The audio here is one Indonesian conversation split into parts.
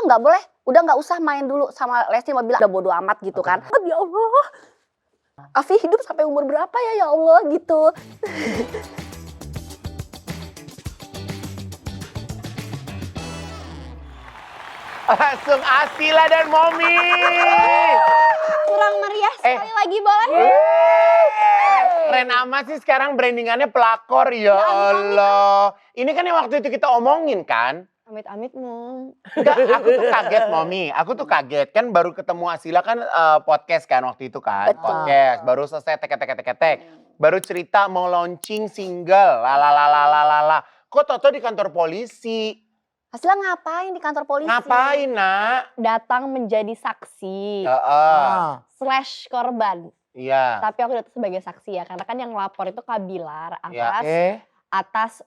nggak boleh, udah nggak usah main dulu sama Lesti. Mau bilang udah bodo amat gitu kan. Ya Allah, Afi hidup sampai umur berapa ya Allah gitu. Langsung Asila dan Momi. Kurang meriah sekali lagi boleh? Keren amat sih sekarang brandingannya pelakor ya Allah. Ini kan yang waktu itu kita omongin kan? Amit-amit Mom. Enggak, aku tuh kaget Momi. Aku tuh kaget kan baru ketemu Asila kan podcast kan waktu itu kan. Betul. Podcast baru selesai tek. Baru cerita mau launching single. Lalalalalalala. Kok Toto di kantor polisi? Asila ngapain di kantor polisi? Ngapain nak? Datang menjadi saksi slash korban. Iya. Tapi aku datang sebagai saksi ya, karena kan yang lapor itu Kak Bilar Ya. atas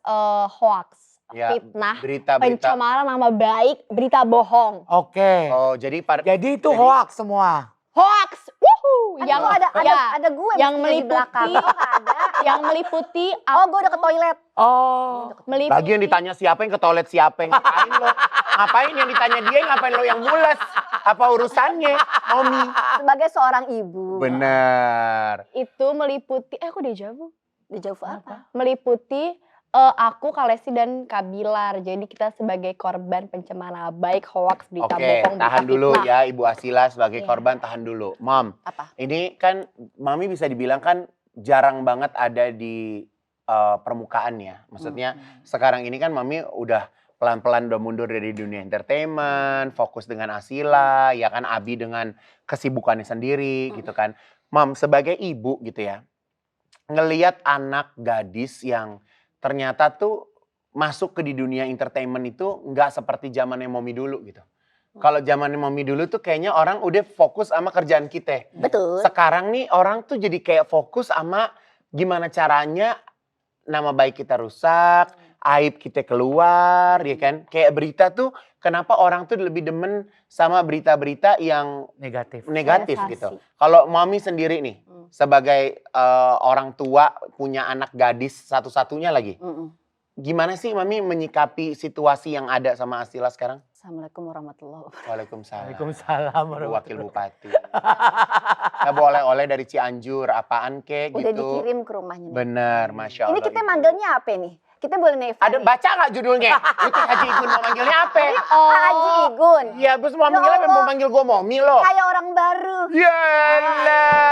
hoax, Ya, fitnah, berita-berita. pencemaran nama baik, berita bohong. Oke. Oh, jadi Jadi itu hoax semua. Hoax, wuhu, Yang ada gue yang mesti di belakang. meliputi, Oh, nggak ada. yang meliputi, Oh, gue udah ke toilet. Oh. meliputi. lagi yang ditanya siapa yang ke toilet siapa yang ngapain lo? Ngapain yang ditanya dia ngapain lo yang mules? Apa urusannya, Momi? Sebagai seorang ibu. Bener. Itu meliputi, aku deja vu. Dijawab apa? Meliputi aku, Kak Lesti dan Kak Bilar. Jadi kita sebagai korban pencemaran baik, hoax, berita Oke, bohong, berita tahan dulu fitnah. ya Ibu Asila sebagai Iya. korban, tahan dulu. Mom, Apa? ini kan Mami bisa dibilang kan jarang banget ada di permukaan ya. Maksudnya sekarang ini kan Mami udah pelan-pelan udah mundur dari dunia entertainment, fokus dengan Asila, ya kan Abi dengan kesibukannya sendiri gitu kan. Mom, sebagai ibu gitu ya, ngelihat anak gadis yang ternyata tuh masuk ke di dunia entertainment itu nggak seperti zamannya Momi dulu gitu. Kalau zamannya Momi dulu tuh kayaknya orang udah fokus sama kerjaan kita. Betul. Sekarang nih orang tuh jadi kayak fokus sama gimana caranya nama baik kita rusak, aib kita keluar, ya kan? Kayak berita tuh kenapa orang tuh lebih demen sama berita-berita yang Negatif. negatif Sensasi. gitu. Kalau Mami sendiri nih sebagai orang tua punya anak gadis satu-satunya lagi. Gimana sih Mami menyikapi situasi yang ada sama Asila sekarang? Assalamualaikum warahmatullahi wabarakatuh. Waalaikumsalam. Waalaikumsalam. Wakil Bupati. Nggak boleh oleh dari Cianjur, apaan kek Udah gitu. dikirim ke rumahnya. nih. Bener, Masya Allah. Ini kita Ibu. manggilnya apa nih? Kita boleh Neva Ada nih. baca nggak judulnya? Itu Haji Igun mau manggilnya apa? Pak Haji Igun. Iya, terus mau Ya manggil apa? Mau Allah. manggil gue Momi loh. Kayak orang baru. Yalah.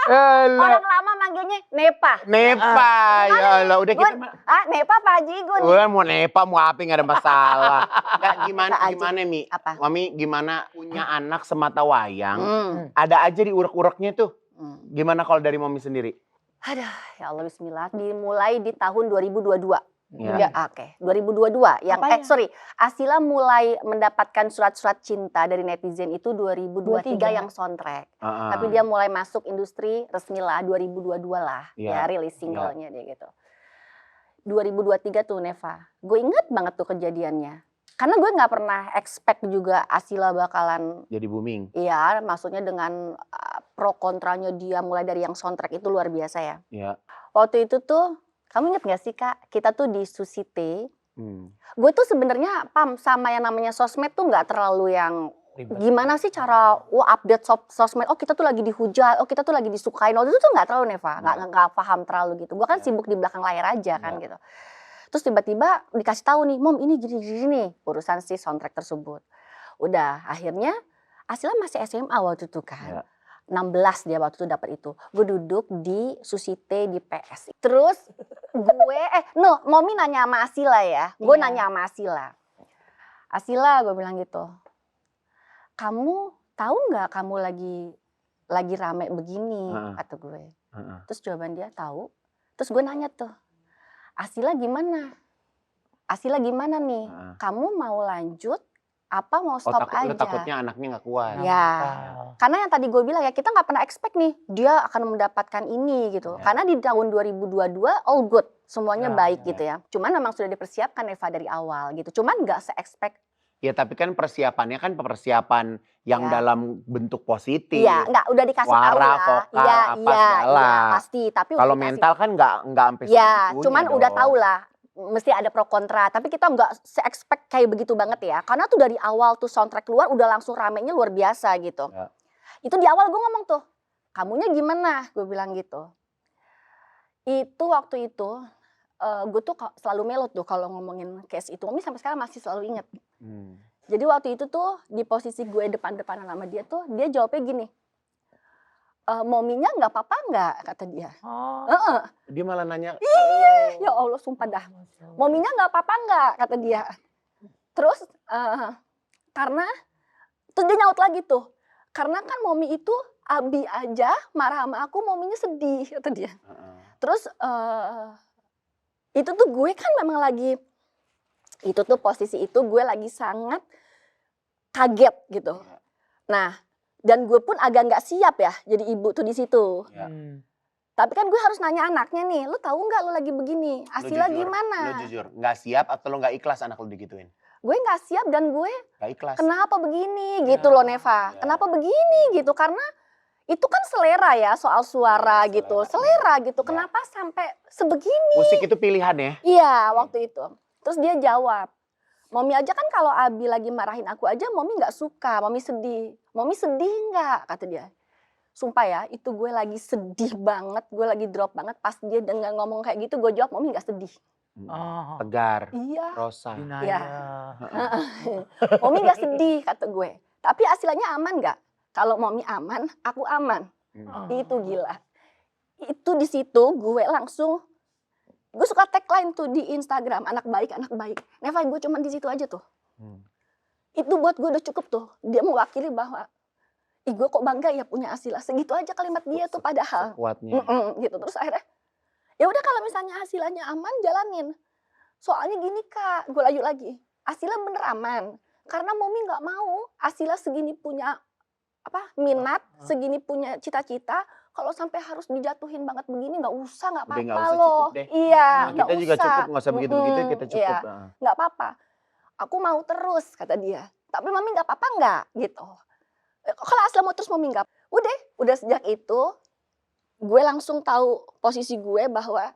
Yalah. Orang lama manggilnya Nepa. Nepa, ya Allah. Udah kita Nepa Pak Haji Igun. udah mau Nepa, mau apa nggak ada masalah. Nggak, gimana, Bisa aja. gimana Mi? Apa? Mami gimana punya anak semata wayang, Hmm. ada aja di urek-ureknya tuh. Hmm. Gimana kalau dari Mami sendiri? Aduh, ya Allah bismillah. Dimulai di tahun 2022. Ya. Enggak, oke. 2022 yang Apanya? sorry, Asila mulai mendapatkan surat-surat cinta dari netizen itu 2023 yang soundtrack. Tapi dia mulai masuk industri resmi lah 2022 lah. Iya. Ya rilis singlenya dia gitu. 2023 tuh Neva. Gue inget banget tuh kejadiannya. Karena gue nggak pernah expect juga Asila bakalan Jadi booming. iya, maksudnya dengan pro kontranya dia mulai dari yang soundtrack itu luar biasa ya. Ya. Waktu itu tuh, kamu inget gak sih Kak, kita tuh di Susite, Hmm. gue tuh sebenarnya pam sama yang namanya sosmed tuh nggak terlalu yang Ribet. gimana sih cara update sosmed, oh kita tuh lagi dihujat, oh kita tuh lagi disukain, waktu itu tuh nggak terlalu Neva, nggak paham terlalu gitu. Gue kan sibuk di belakang layar aja kan gitu. Terus tiba-tiba dikasih tahu nih, Mom ini gini urusan si soundtrack tersebut. Udah akhirnya Asila masih SMA waktu itu kan. 16 dia waktu itu dapat itu. Gue duduk di Susite di PS. Terus gue Momi nanya sama Asila ya. Gue Iya. nanya sama Asila. Asila gue bilang gitu. Kamu tahu nggak kamu lagi rame begini kata gue. Terus jawaban dia tahu. Terus gue nanya tuh. Asila gimana? Asila gimana nih? Kamu mau lanjut apa mau stop aja? Takutnya anaknya nggak kuat. Ya, karena yang tadi gue bilang ya kita nggak pernah expect nih dia akan mendapatkan ini gitu. Karena di tahun 2022 all good, semuanya baik gitu ya. Cuman memang sudah dipersiapkan Eva dari awal gitu. Cuman nggak se-expect. Ya tapi kan persiapannya kan persiapan yang dalam bentuk positif. Iya, nggak udah dikasih tahu Suara, ya. vokal, apa segala. Iya, pasti. Tapi Kalau udah dikasih. mental kan nggak sampai Ya, segitunya cuman udah dong. tahu lah. mesti ada pro kontra, tapi kita nggak se-expect kayak begitu banget ya. Karena tuh dari awal tuh soundtrack keluar udah langsung ramenya luar biasa gitu. Ya. Itu di awal gue ngomong tuh, kamunya gimana? Gue bilang gitu. Itu waktu itu gue tuh selalu melot tuh kalau ngomongin case itu. Mami sampai sekarang masih selalu inget. Jadi waktu itu tuh di posisi gue depan-depanan sama dia tuh, dia jawabnya gini, mominya nggak apa-apa nggak, kata dia. Oh. Dia malah nanya, Ya Allah sumpah dah. Mominya nggak apa-apa nggak, kata dia. Terus karena, terus dia nyaut lagi tuh. Karena kan momi itu Abi aja marah sama aku, mominya sedih, kata dia. Terus itu tuh gue kan memang lagi, itu tuh posisi itu gue lagi sangat kaget gitu. Nah, dan gue pun agak nggak siap ya jadi ibu tuh di situ. Ya. Tapi kan gue harus nanya anaknya nih, lu tahu nggak lu lagi begini? Asila gimana? Lu jujur, nggak siap atau lu nggak ikhlas anak lu digituin? Gue nggak siap dan gue Nggak ikhlas. kenapa begini gitu loh Neva. Ya. Kenapa begini gitu? Karena itu kan selera ya soal suara Ya, gitu. selera. Selera gitu. Ya. Kenapa sampai sebegini? Musik itu pilihan ya? Iya waktu itu. Terus dia jawab, Mami aja kan kalau Abi lagi marahin aku aja Mami nggak suka, Mami sedih. Mami sedih nggak? Kata dia. Sumpah ya, itu gue lagi sedih banget, gue lagi drop banget. Pas dia dengan ngomong kayak gitu, gue jawab Mami nggak sedih. Oh. Tegar, Iya, Rosa. Dinaya. Mami nggak sedih kata gue. Tapi hasilnya aman nggak? Kalau Mami aman, aku aman. Itu gila. Itu di situ gue langsung, gue suka tagline tuh di Instagram, anak baik, anak baik. Neva, gue cuman di situ aja tuh. Itu buat gue udah cukup tuh. Dia mewakili bahwa, ih gue kok bangga ya punya Asila. Segitu aja kalimat dia tuh padahal. Kuatnya. Gitu. Terus akhirnya, ya udah kalau misalnya hasilnya aman, jalanin. Soalnya gini Kak, gue lanjut lagi. Asila bener aman. Karena Momi nggak mau Asila segini punya minat, segini punya cita-cita. Kalau sampai harus dijatuhin banget begini, nggak usah, nggak Udah nggak apa-apa usah, loh. cukup deh. Iya, Nah, nggak kita juga usah. cukup, nggak usah begitu-begitu, kita cukup. Iya, nggak apa-apa. Aku mau terus, kata dia. Tapi Mami nggak apa-apa nggak, gitu. Kalau Asila mau terus Mami nggak. Udah sejak itu, gue langsung tahu posisi gue bahwa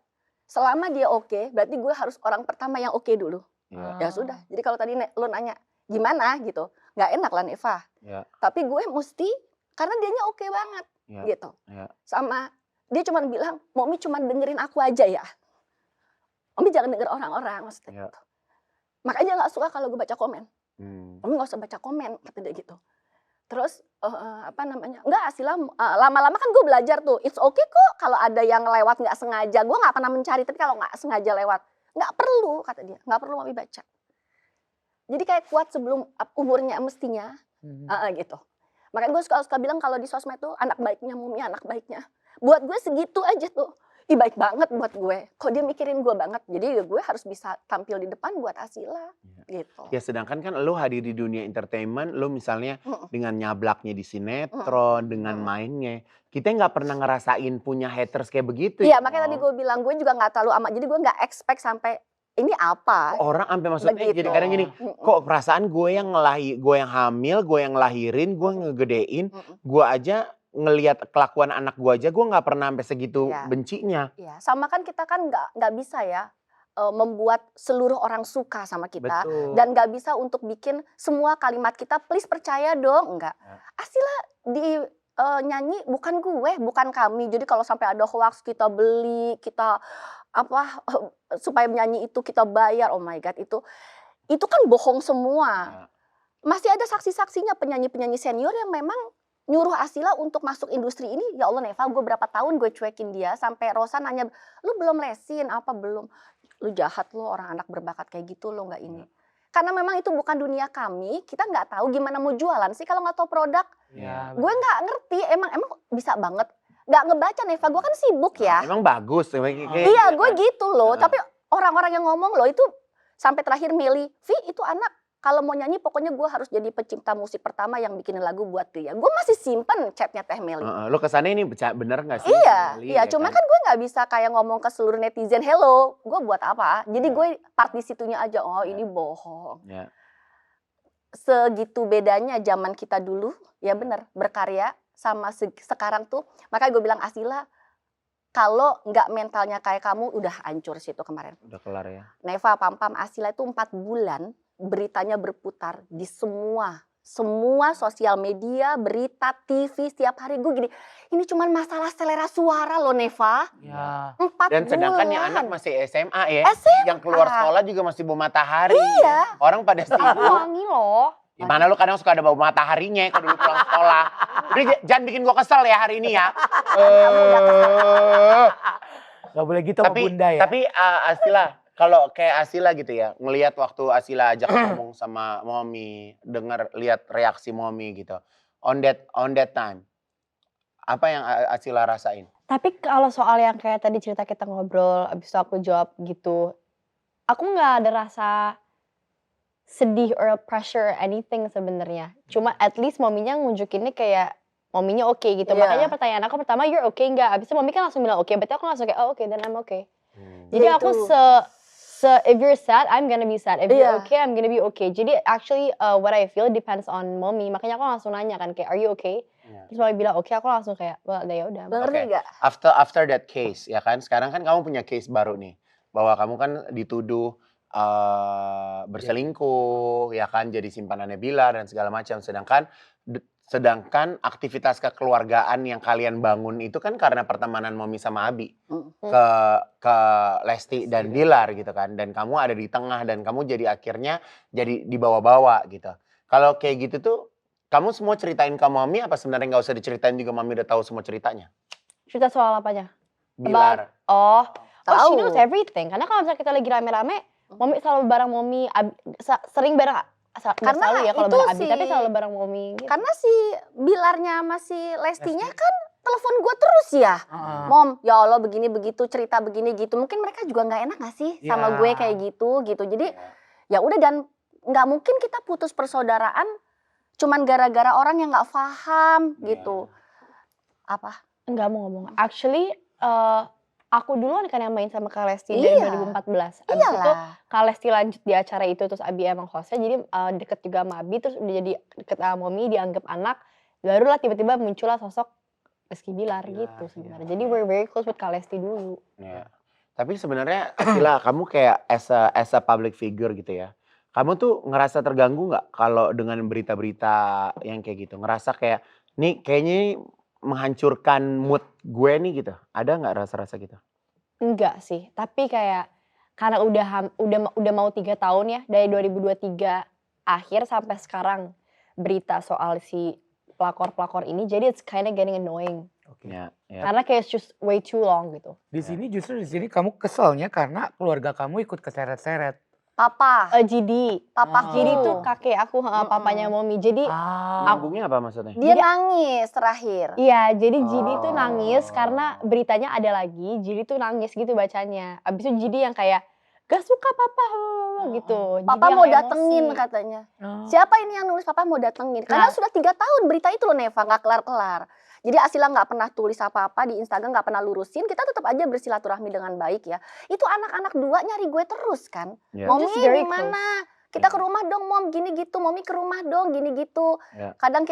selama dia oke, berarti gue harus orang pertama yang oke dulu. Iya. Ya sudah. Jadi kalau tadi lo nanya gimana gitu, nggak enak lah Neva. Ya. Tapi gue mesti karena dianya oke banget Ya. gitu. Ya. Sama dia cuma bilang, Mami cuma dengerin aku aja ya. Mami jangan denger orang-orang maksudnya Ya. gitu. Makanya dia nggak suka kalau gue baca komen. Hmm. Mami nggak usah baca komen kata dia gitu. Terus enggak Asila lama-lama kan gue belajar tuh, it's okay kok kalau ada yang lewat nggak sengaja, gue nggak pernah mencari, tapi kalau nggak sengaja lewat nggak perlu, kata dia, nggak perlu Mami baca. Jadi kayak kuat sebelum umurnya mestinya gitu. Makanya gue suka bilang kalau di sosmed tuh anak baiknya Mumi, anak baiknya. Buat gue segitu aja tuh, ih baik banget buat gue. Kok dia mikirin gue banget, jadi gue harus bisa tampil di depan buat Asila gitu. Ya sedangkan kan lo hadir di dunia entertainment, lo misalnya dengan nyablaknya di sinetron, dengan mainnya. Kita nggak pernah ngerasain punya haters kayak begitu. Iya makanya tadi gue bilang, gue juga nggak terlalu amat. Jadi gue nggak expect sampai ini apa. Orang sampai maksudnya Begitu. jadi kadang gini, kok perasaan gue yang hamil, gue yang ngelahirin, gue ngegedein, gue aja ngelihat kelakuan anak gue aja, gue nggak pernah sampai segitu Iya. bencinya. Iya, sama kan kita kan nggak bisa ya membuat seluruh orang suka sama kita. Betul. Dan nggak bisa untuk bikin semua kalimat kita please percaya dong, enggak. Asila di nyanyi bukan gue, bukan kami. Jadi kalau sampai ada hoax kita beli, kita supaya menyanyi itu kita bayar, oh my god itu kan bohong semua. Masih ada saksi-saksinya penyanyi-penyanyi senior yang memang nyuruh Asila untuk masuk industri ini. Ya Allah Neva, gue berapa tahun gue cuekin dia sampai Rosa nanya, lu belum lesin apa belum? Lu jahat lo, orang anak berbakat kayak gitu lo nggak ini. Karena memang itu bukan dunia kami, kita nggak tahu gimana mau jualan sih kalau nggak tahu produk. Ya, Gue nggak ngerti, emang bisa banget. Nggak ngebaca Neva, gue kan sibuk ya. Emang bagus. Iya, gue gitu loh. Tapi orang-orang yang ngomong loh itu sampai terakhir Meli, Vi itu anak kalau mau nyanyi pokoknya gue harus jadi pencipta musik pertama yang bikinin lagu buat dia. Gue masih simpen chatnya Teh Meli. Lo kesana ini bener nggak sih? Iya, Meli, iya. ya Cuma kan gue nggak bisa kayak ngomong ke seluruh netizen, hello, gue buat apa? Jadi gue part di situnya aja. Oh ini bohong. Ya. Segitu bedanya zaman kita dulu, ya bener berkarya sama sekarang tuh. Makanya gue bilang Asila, kalau nggak mentalnya kayak kamu udah hancur situ kemarin. Udah kelar ya. Neva, Pam-Pam, Asila itu 4 bulan beritanya berputar di semua sosial media, berita, TV, setiap hari gue gini. Ini cuman masalah selera suara loh Neva. Ya. 4 Dan sedangkan yang bulan. anak masih SMA ya. SMA. Yang keluar sekolah juga masih bau matahari. Iya. Orang pada sibuk. Wangi loh. Gimana lu kadang suka ada bau mataharinya kalau dulu pulang sekolah. Udah jangan bikin gua kesel ya hari ini ya. Gak boleh gitu sama bunda ya. Tapi Asila, kalau kayak Asila gitu ya, ngelihat waktu Asila ajak ngomong sama Mommy, dengar lihat reaksi Mommy gitu. On that time. Apa yang Asila rasain? Tapi kalau soal yang kayak tadi cerita kita ngobrol, abis itu aku jawab gitu, aku nggak ada rasa sedih or pressure anything sebenarnya. Cuma at least mominya ngunjukinnya kayak mominya oke gitu. Iya. Makanya pertanyaan aku pertama, you're okay nggak? Abis itu momi kan langsung bilang oke, berarti aku langsung kayak oh oke, then I'm okay. Jadi Ya aku itu. if you're sad, I'm gonna be sad. If you're Iya. okay, I'm gonna be okay. Jadi actually what I feel depends on mommy. Makanya aku langsung nanya kan kayak, are you okay? Iya. Terus mommy bilang oke, aku langsung kayak, well ya udah. Ngerti Oke. nggak? After that case ya kan, sekarang kan kamu punya case baru nih. Bahwa kamu kan dituduh berselingkuh, ya kan, jadi simpanannya Bilar dan segala macam. Sedangkan aktivitas kekeluargaan yang kalian bangun itu kan karena pertemanan Mommy sama Abi ke Lesti dan Bilar gitu kan. Dan kamu ada di tengah dan kamu jadi akhirnya jadi dibawa-bawa gitu. Kalau kayak gitu tuh, kamu semua ceritain ke Mommy apa sebenarnya nggak usah diceritain juga Mommy udah tahu semua ceritanya? Cerita soal apanya? Bilar. Oh, she Tahu. knows everything. Karena kalau misalnya kita lagi rame-rame, Mommy selalu bareng Mommy, sering bareng, nggak Karena selalu ya kalau itu bareng Abi, si- tapi selalu bareng Mommy gitu. Karena si Bilarnya sama si Lestinya kan telepon gue terus ya. Mom, ya Allah begini begitu, cerita begini gitu. Mungkin mereka juga nggak enak gak sih sama Ya. gue kayak gitu. Jadi ya udah, dan nggak mungkin kita putus persaudaraan cuman gara-gara orang yang nggak paham gitu. Apa? Enggak mau ngomong. Actually, aku duluan kan yang main sama Kak Lesti Iya. dari 2014. Abis itu Iyalah. Kak Lesti lanjut di acara itu, terus Abi emang hostnya, jadi deket juga sama Abi, terus udah jadi deket sama Mommy, dianggap anak. Barulah tiba-tiba muncullah sosok Rizky Bilar gitu sebenarnya. Jadi we're very close with Kak Lesti dulu. Ya. Tapi sebenarnya Asila, kamu kayak as a public figure gitu ya. Kamu tuh ngerasa terganggu nggak kalau dengan berita-berita yang kayak gitu? Ngerasa kayak, nih kayaknya menghancurkan mood gue nih gitu. Ada nggak rasa-rasa gitu? Enggak sih, tapi kayak karena udah mau 3 tahun ya, dari 2023 akhir sampai sekarang berita soal si pelakor-pelakor ini, jadi it's kinda getting annoying. Oke. Ya. Karena kayak it's just way too long gitu. Di sini kamu keselnya karena keluarga kamu ikut keseret-seret. Papa, GD, papaku. GD tuh kakek aku, papanya Mommy. Jadi Nyambungnya apa maksudnya? Dia Jadi- nangis terakhir. iya, jadi GD tuh Oh. nangis karena beritanya ada lagi, GD tuh nangis gitu bacanya. Abis itu GD yang kayak, gak suka papa gitu. Papa GD mau yang datengin emosi. katanya. Oh. Siapa ini yang nulis papa mau datengin? Karena Nah. sudah 3 tahun berita itu loh Neva, nggak kelar-kelar. Jadi Asila nggak pernah tulis apa-apa di Instagram, nggak pernah lurusin. Kita tetap aja bersilaturahmi dengan baik ya. Itu anak-anak 2 nyari gue terus kan. Ya. Mommy Just very di mana? Kita ke rumah dong Mom, gini gitu. Mommy ke rumah dong, gini gitu. Ya. Kadang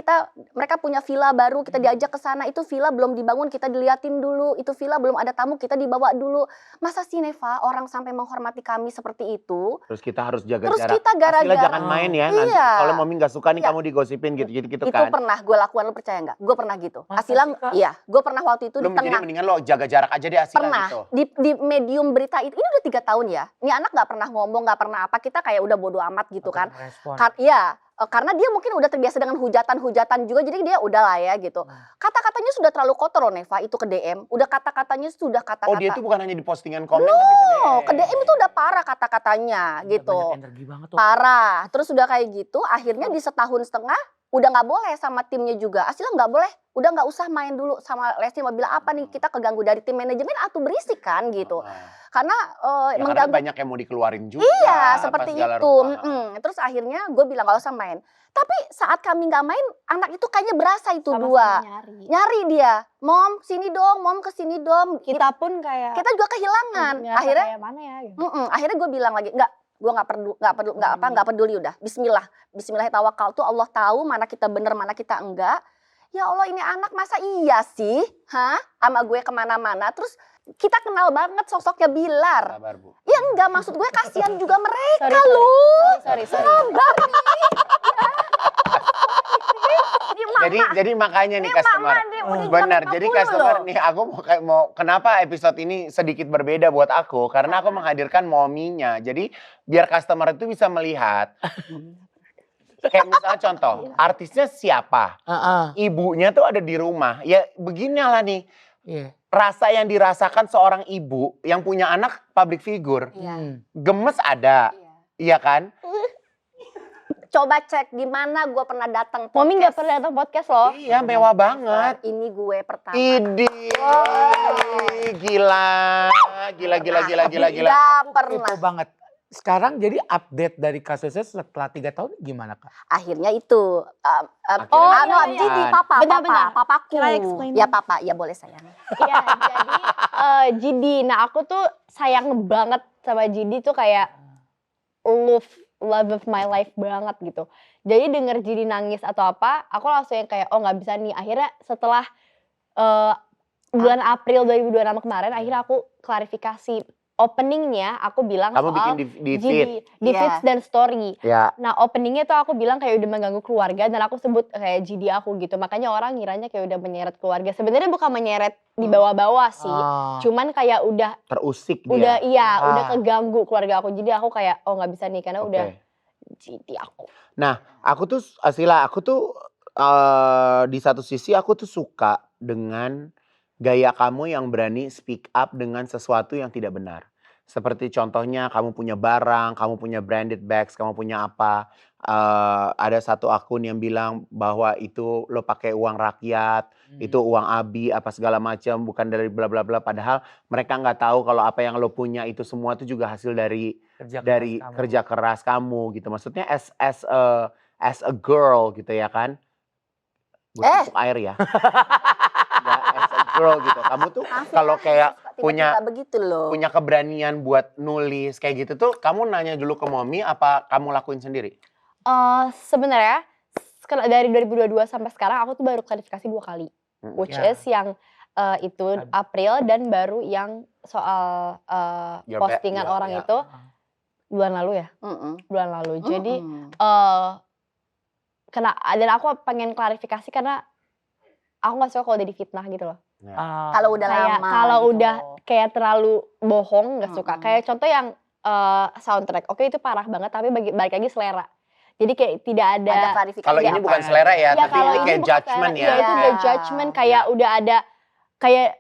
mereka punya villa baru, kita diajak ke sana. Itu villa belum dibangun, kita diliatin dulu. Itu villa belum ada tamu, kita dibawa dulu. Masa sih Neva orang sampai menghormati kami seperti itu? Terus kita harus jaga Terus jarak. kita gara-gara- Asila jangan main ya. Nanti Iya. kalau Mommy nggak suka nih Iya. kamu digosipin gitu Itu kan. pernah gue lakukan, lo percaya nggak? Gue pernah gitu. Masa Asila, sih, Kak? iya, gue pernah waktu itu Lu di jadi tengah. mendingan lo jaga jarak aja deh Asila Pernah gitu. di medium berita itu, ini udah 3 tahun ya. Ini anak nggak pernah ngomong, nggak pernah apa. Kita kayak udah bodo amat gitu kan. Respon. Iya, karena dia mungkin udah terbiasa dengan hujatan-hujatan juga, jadi dia udah lah ya gitu. Kata-katanya sudah terlalu kotor loh Neva, itu ke DM. Udah kata-katanya sudah kata-kata. Oh dia tuh bukan hanya di postingan komen tapi ke Oh, ke DM itu udah parah kata-katanya Iya, gitu. Banyak energi banget tuh. Parah. Terus udah kayak gitu, akhirnya di setahun setengah udah nggak boleh sama timnya juga. Asila nggak boleh, udah nggak usah main dulu sama Lesti. Mau bilang apa nih, kita keganggu dari tim manajemen atau berisik kan gitu. Karena Ya, karena mengganggu. banyak yang mau dikeluarin juga. Iya, apa seperti segala itu. rupa. Terus akhirnya gue bilang gak usah main. Tapi saat kami gak main, anak itu kayaknya berasa itu Sama-sama 2. nyari. Nyari dia, Mom sini dong, Mom kesini dong. Kita pun kayak Kita juga kehilangan. ngerasa Akhirnya, kayak mana ya gitu. akhirnya gue bilang lagi, gue nggak peduli udah. Bismillah, Bismillah tawakal tuh Allah tahu mana kita bener mana kita enggak. ya Allah ini anak masa iya sih, sama gue kemana-mana. Terus kita kenal banget sosoknya Bilar. Sabar Bu. Ya enggak, maksud gue kasihan juga mereka Sorry, loh. sorry. Sabar nih. Jadi makanya nih customer. Benar. Jadi customer nih aku mau kenapa episode ini sedikit berbeda buat aku karena aku menghadirkan mominya. Jadi biar customer itu bisa melihat. Kayak misalnya contoh, artisnya siapa? Ibunya tuh ada di rumah. Ya beginilah nih. Iya. Rasa yang dirasakan seorang ibu yang punya anak public figure. Gemes ada. Iya kan? Coba cek di mana gue pernah datang. Mami nggak pernah datang podcast loh. Iya, mewah banget. Ini gue pertama. Idih. Gila. Gila. Gak Aku pernah. kepo banget. Sekarang jadi update dari kasusnya setelah 3 tahun gimana Kak? Akhirnya itu. Akhirnya Jadi kan. Benar-benar. papaku. Can I explain? Ya papa, ya boleh sayang. Iya, jadi Jidi. Nah, aku tuh sayang banget sama Jidi tuh kayak love of my life banget gitu. Jadi denger Jidi nangis atau apa, aku langsung yang kayak nggak bisa nih. Akhirnya setelah bulan April 2026 kemarin, akhirnya aku klarifikasi. Openingnya aku bilang Kamu soal bikin di feed. Jidi, di feeds dan story. Ya. Nah openingnya tuh aku bilang kayak udah mengganggu keluarga dan aku sebut kayak Jidi aku gitu. Makanya orang ngiranya kayak udah menyeret keluarga. Sebenarnya bukan menyeret di bawah-bawah sih. Cuman kayak udah Terusik udah dia. udah keganggu keluarga aku. Jadi aku kayak nggak bisa nih karena udah Jidi aku. Nah, aku tuh di satu sisi aku tuh suka dengan gaya kamu yang berani speak up dengan sesuatu yang tidak benar. Seperti contohnya kamu punya barang, kamu punya branded bags, kamu punya apa. Ada satu akun yang bilang bahwa itu lo pakai uang rakyat, itu uang ABI, apa segala macam, bukan dari bla bla bla. Padahal mereka nggak tahu kalau apa yang lo punya itu semua itu juga hasil dari kerja keras kamu gitu. Maksudnya as a girl gitu ya kan. Gue tumpuk air ya. Ya, as a girl gitu. Kamu tuh kalau kayak punya keberanian buat nulis kayak gitu tuh kamu nanya dulu ke mommy apa kamu lakuin sendiri? Sebenarnya dari 2022 sampai sekarang aku tuh baru klarifikasi 2 kali. Which is yang itu April dan baru yang soal postingan orang itu bulan lalu ya. Bulan lalu. Jadi dan aku pengen klarifikasi karena aku gak suka kalau udah difitnah gitu loh. Kalau udah kayak, lama kalau gitu. udah kayak terlalu bohong gak suka. Kayak contoh yang soundtrack, oke itu parah banget tapi balik lagi selera. Jadi kayak tidak ada klarifikasi. Kalau ini bukan selera ya, tapi kalau ini kayak bukan judgement selera. ya. Iya itu udah judgement kayak udah ada kayak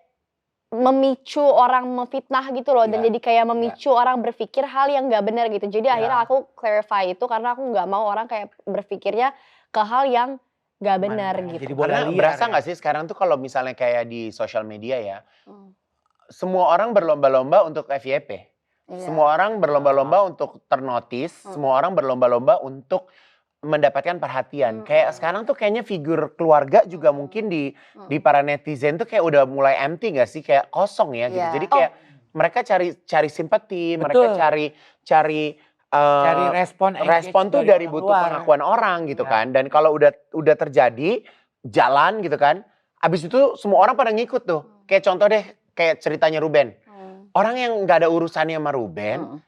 memicu orang memfitnah gitu loh dan jadi kayak memicu orang berpikir hal yang gak benar gitu. Jadi akhirnya aku clarify itu karena aku gak mau orang kayak berpikirnya ke hal yang gak benar gitu. Karena berasa gak sih sekarang tuh kalau misalnya kayak di sosial media ya, semua orang berlomba-lomba untuk FYP. Semua orang berlomba-lomba untuk ternotis, semua orang berlomba-lomba untuk mendapatkan perhatian. Kayak sekarang tuh kayaknya figur keluarga juga mungkin di para netizen tuh kayak udah mulai empty gak sih? Kayak kosong ya gitu. Jadi kayak mereka cari simpati, mereka cari respon tuh dari butuh pengakuan orang gitu kan. Dan kalau udah terjadi jalan gitu kan, abis itu semua orang pada ngikut tuh. Kayak contoh deh, kayak ceritanya Ruben. Orang yang nggak ada urusannya sama Ruben,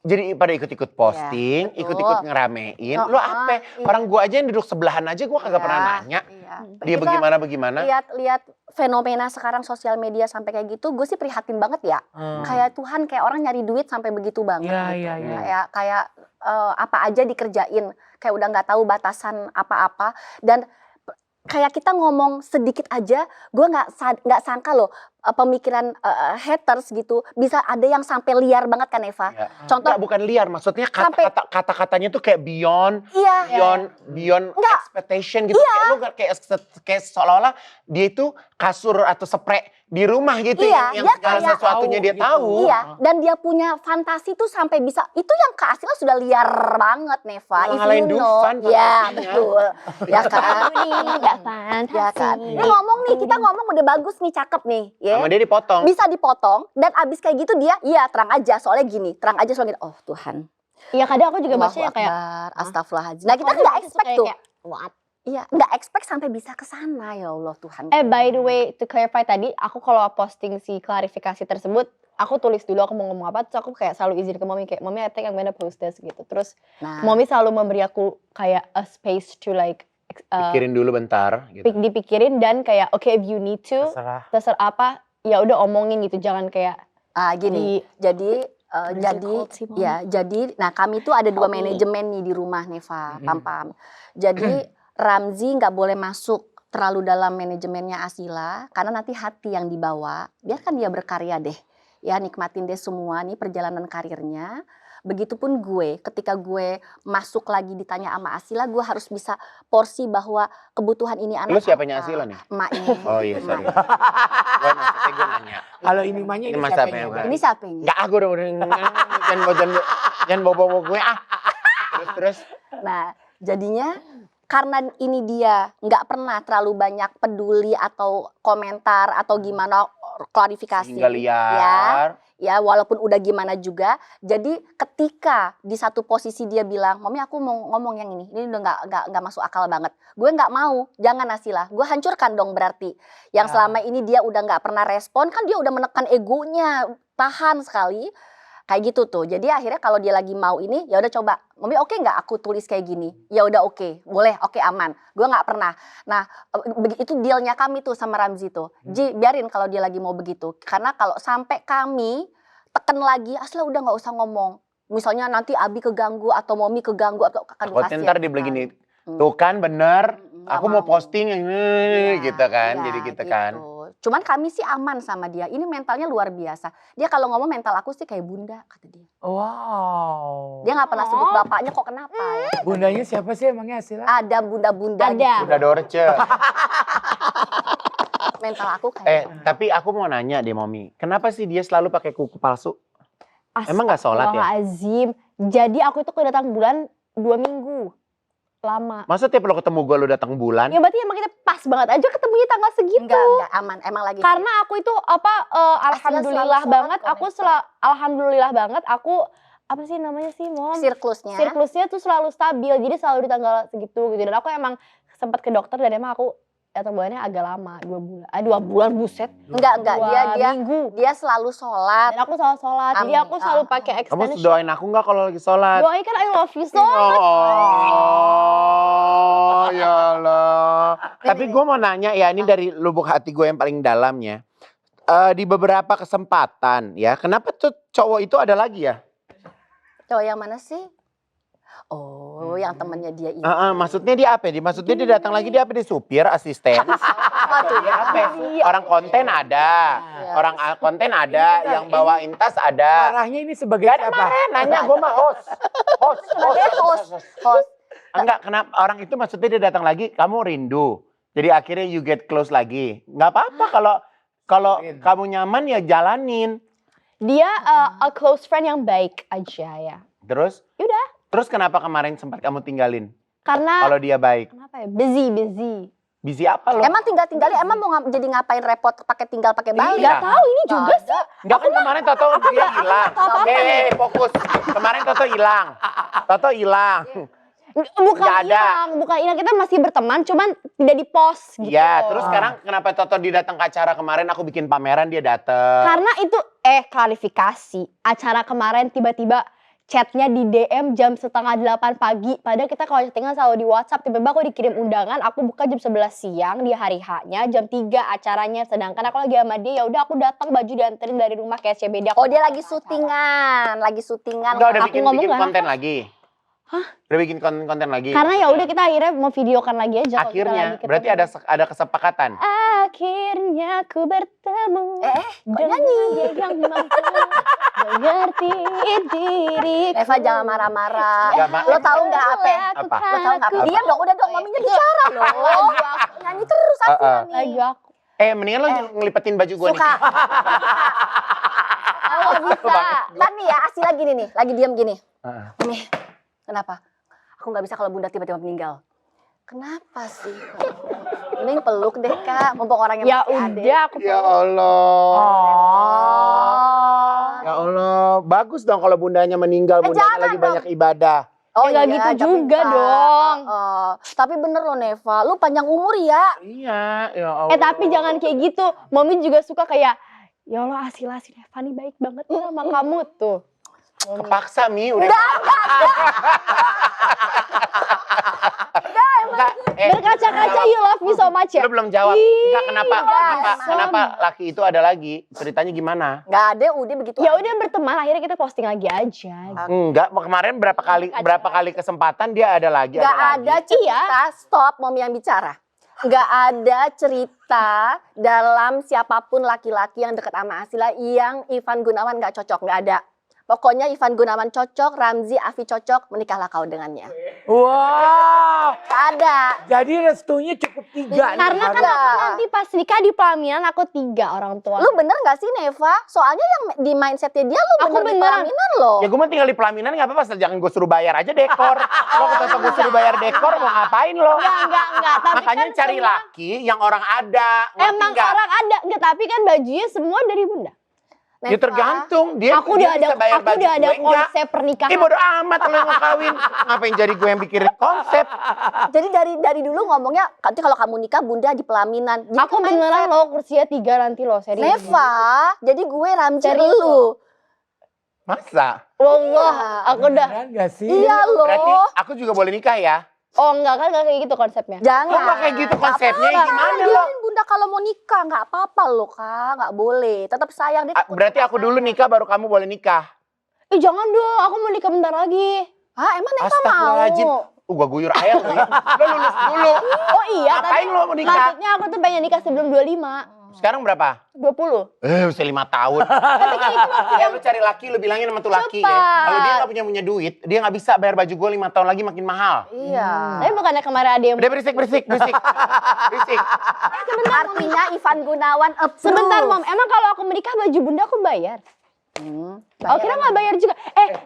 jadi pada ikut-ikut posting, ikut-ikut ngeramein. Lo apa? Orang gua aja yang duduk sebelahan aja gua kagak pernah nanya. Dia bagaimana. Lihat fenomena sekarang sosial media sampai kayak gitu, gue sih prihatin banget ya. Kayak Tuhan, kayak orang nyari duit sampai begitu banget. Kayak apa aja dikerjain, kayak udah nggak tahu batasan apa-apa. Dan kayak kita ngomong sedikit aja, gue nggak sangka loh pemikiran haters gitu bisa ada yang sampai liar banget kan Eva. Contoh bukan liar, maksudnya kata-katanya tuh kayak beyond expectation gitu. Kayak lu kayak seolah-olah dia itu kasur atau spray di rumah gitu yang segala sesuatunya dia tahu. Iya, dan dia punya fantasi tuh sampai bisa, itu yang keasilan sudah liar banget Neva. Ngalahin Dufan. Iya, betul. Ya kan? Ya kan. Ini ngomong nih, kita ngomong udah bagus nih, cakep nih. Sama dia dipotong. Bisa dipotong, dan abis kayak gitu dia, terang aja, soalnya gini. Oh Tuhan. Iya kadang aku juga baca ya kayak astagfirullahaladzim. Nah kita nggak expect tuh. Iya, nggak expect sampai bisa ke sana, ya Allah Tuhan. By the way, to clarify tadi, aku kalau posting si klarifikasi tersebut, aku tulis dulu aku mau ngomong apa, terus aku kayak selalu izin ke Mommy kayak, "Mommy, I think I'm gonna post this," gitu. Terus Nah, Mommy selalu memberi aku kayak a space to like Pikirin dulu bentar gitu. dipikirin dan kayak okay if you need to, Terserah. terserah apa, ya udah omongin gitu, jangan kayak gini, jadi nah kami tuh ada 2 Help me. manajemen nih di rumah Neva, Mhm. Pam. Jadi Ramzi nggak boleh masuk terlalu dalam manajemennya Asila karena nanti hati yang dibawa. Biarkan dia berkarya deh. Ya nikmatin deh semua nih perjalanan karirnya. Begitupun gue, ketika gue masuk lagi ditanya sama Asila, gue harus bisa porsi bahwa kebutuhan ini anak Lu siapanya apa. Asila nih? Emaknya. Oh iya, sorry. Gue nanya. Kalau ini mahnya Ini ini Mas siapanya? Apenya, Ini siapa ini? Enggak, aku udah jangan bawa gue ah. Terus. Nah, jadinya karena ini dia nggak pernah terlalu banyak peduli atau komentar atau gimana klarifikasi. Hingga liar. Ya, walaupun udah gimana juga. Jadi ketika di satu posisi dia bilang, "Mami, aku mau ngomong yang ini udah nggak masuk akal banget." Gue nggak mau, jangan Asila. Gue hancurkan dong berarti. Yang selama ini dia udah nggak pernah respon, kan dia udah menekan egonya, tahan sekali. Kayak gitu tuh. Jadi akhirnya kalau dia lagi mau ini, ya udah coba. Mami oke nggak aku tulis kayak gini? Ya udah oke, boleh, oke aman. Gue nggak pernah. Nah itu dealnya kami tuh sama Ramzi tuh. Ji biarin kalau dia lagi mau begitu. Karena kalau sampai kami tekan lagi, Asla udah nggak usah ngomong. Misalnya nanti Abi keganggu atau Momi keganggu atau akan Takutnya ntar dia bilang gini, tuh kan bener, Nggak aku mau mau. posting yang Iya, gitu kan, iya, jadi gitu kan. Cuman kami sih aman sama dia. Ini mentalnya luar biasa. Dia kalau ngomong mental aku sih kayak bunda kata dia. Wow. Dia nggak pernah sebut bapaknya kok kenapa ya? Bundanya siapa sih emangnya Asila? Ada bunda-bunda. Ada. gitu. Udah Dorce. Mental aku kayak. Tapi aku mau nanya deh Momi, kenapa sih dia selalu pakai kuku palsu? Emang nggak sholat ya? Astagfirullahaladzim. Jadi aku itu kedatang bulan 2 minggu. Lama. Masa tiap lo ketemu gue lo datang bulan? Ya berarti emang kita pas banget aja ketemunya tanggal segitu. Enggak aman. Emang lagi. Karena aku itu alhamdulillah selalu banget, sholat aku kok, alhamdulillah banget aku apa sih namanya sih Mom? Siklusnya. Siklusnya tuh selalu stabil, jadi selalu di tanggal segitu gitu. Dan aku emang sempat ke dokter dan emang aku datang bulannya agak lama, 2 bulan. 2 bulan buset. Enggak. 2 Dia minggu. dia selalu sholat. Dan aku selalu sholat, jadi Amin. aku selalu pakai Kamu extension. doain aku nggak kalau lagi sholat? Doain kan I love you so much. Oh, ya Allah. Tapi gue mau nanya ya, ini dari lubuk hati gue yang paling dalamnya. Di beberapa kesempatan ya, kenapa tuh cowok itu ada lagi ya? Cowok yang mana sih? Oh, yang temennya dia itu. Maksudnya dia apa? Maksudnya dia datang lagi dia apa? Dia supir, asisten? Dia apa? Orang konten ada, orang konten ada, yang bawain tas ada. Marahnya ini sebagai Gak ada siapa? marah, nanya gue mah host. Host. Enggak, kenapa orang itu maksudnya dia datang lagi, kamu rindu. Jadi akhirnya you get close lagi. Nggak apa-apa kalau kamu nyaman ya jalanin. Dia a close friend yang baik aja ya. Terus? Yaudah. Terus kenapa kemarin sempat kamu tinggalin? Karena Kalau dia baik. kenapa ya? Busy. Busy apa lo? Emang tinggal-tinggalin, emang mau jadi ngapain repot tinggal pakai Bali? Iya. Gak tahu ini juga sih. Enggak kan kemarin Toto dia hilang. Fokus. Kemarin Toto hilang. Bukan Nggak ada. bukan hilang, kita masih berteman, cuman tidak di post gitu. Iya, terus sekarang kenapa Toto didatang ke acara kemarin aku bikin pameran dia datang. Karena itu klarifikasi. Acara kemarin tiba-tiba chatnya di DM jam 7:30 pagi. Padahal kita kalau chattingan selalu di WhatsApp. Tiba-tiba aku dikirim undangan, aku buka jam 11 siang di hari H-nya, jam 3 acaranya. Sedangkan aku lagi sama dia, ya udah aku datang baju dianterin dari rumah ke SCBD. Oh, dia lagi syutingan. Enggak udah Aku bikin ngomong nggak konten lagi. Hah? Udah bikin konten lagi. Karena ya udah kita akhirnya mau videokan lagi aja. kalau kita Akhirnya lagi ketemu. berarti ada kesepakatan. Akhirnya ku bertemu kok dengan dia yang mampu mengerti diriku. Eva jangan marah-marah. Nggak, Lo tahu nggak apa? Apa? Lo tahu nggak apa? Apa? Diam dong, udah dong, maminya bicara loh. Nyanyi terus aku Lagi nih. aku. Mendingan lo ngelipetin baju gue nih. Suka. Oh bisa. Kan nih ya, Asila gini nih, lagi diam gini. Nih, kenapa? Aku nggak bisa kalau bunda tiba-tiba meninggal. Kenapa sih? Mending peluk deh kak, mumpung orangnya Ya masih ada. udah aku Ya Allah. Oh. Ya Allah. Bagus dong kalau bundanya meninggal, bundanya jangan lagi dong. banyak ibadah. Oh Ya nggak iya, gitu Japri juga nikah. dong. Tapi bener loh Neva, lu panjang umur ya. Iya, ya Allah. Tapi jangan kayak gitu. Mami juga suka kayak, ya Allah Asila si Neva nih baik banget nih sama kamu tuh. Mami. Kepaksa Mi udah. Enggak, Berkaca-kaca you love me so much ya. lu belum jawab. Enggak, kenapa emang. laki itu ada lagi? Ceritanya gimana? Gak ada, udah begitu. Ya udah berteman akhirnya kita posting lagi aja. Enggak, kemarin berapa kali kesempatan dia ada lagi. Gak lagi. ada cerita, stop Mami yang bicara. Gak ada cerita dalam siapapun laki-laki yang dekat sama Asila yang Ivan Gunawan gak cocok, gak ada. Pokoknya Ivan Gunawan cocok, Ramzi, Afi cocok, menikahlah kau dengannya. Wow. Gak ada. Jadi restunya cukup 3 nih. Karena kan Ada. aku nanti pas nikah di pelaminan aku 3 orang tua. Lu bener gak sih Neva? Soalnya yang di mindsetnya dia lu Aku bener di beneran. pelaminan loh. Ya gue mah tinggal di pelaminan nggak apa-apa, asal jangan gue suruh bayar aja dekor. Lo kata gue suruh bayar dekor mau ngapain lo? Enggak. Tapi Makanya kan cari semua- laki yang orang ada. ngerti Emang nggak? orang ada. Enggak, tapi kan bajunya semua dari bunda. Ya tergantung dia. Aku dia udah bisa bayar baju ada gue, enggak. konsep pernikahan. Bodo amat lo yang mau kawin. Ngapain jadi gue yang bikin konsep? Jadi dari dulu ngomongnya, nanti kalau kamu nikah bunda di pelaminan. Jadi Aku kan beneran loh kursinya 3 nanti loh serius. Neva, jadi gue Ramzi Serius lu. Masa? Wallah, aku udah. Beneran gak sih? Iya Berarti loh. aku juga boleh nikah ya? Oh enggak kan kayak gitu konsepnya. Jangan. Kok nggak kayak gitu konsepnya? Nggak Gimana apa-apa. lo? Biarin bunda kalau mau nikah, nggak apa-apa loh kak, nggak boleh. Tetap sayang dia. takut Berarti aku dulu nikah baru kamu boleh nikah. Jangan dong, aku mau nikah bentar lagi. Ah emang Neva Astagfirullahaladzim. mau? Gua guyur ayat lo ya. Lo lulus dulu. Oh iya, Ngapain lo mau nikah? maksudnya aku tuh pengen nikah sebelum 25. Sekarang berapa? 20. Bisa 5 tahun. Ya lu cari laki, lu bilangin sama tuh laki ya. Cepat. Kalau dia nggak punya duit, dia nggak bisa bayar baju gue 5 tahun lagi makin mahal. Iya. Tapi bukannya kemarin ada yang... Udah berisik. Artinya Ivan Gunawan approve. Sebentar Mom, emang kalau aku menikah baju bunda aku bayar? Oh kira nggak bayar juga.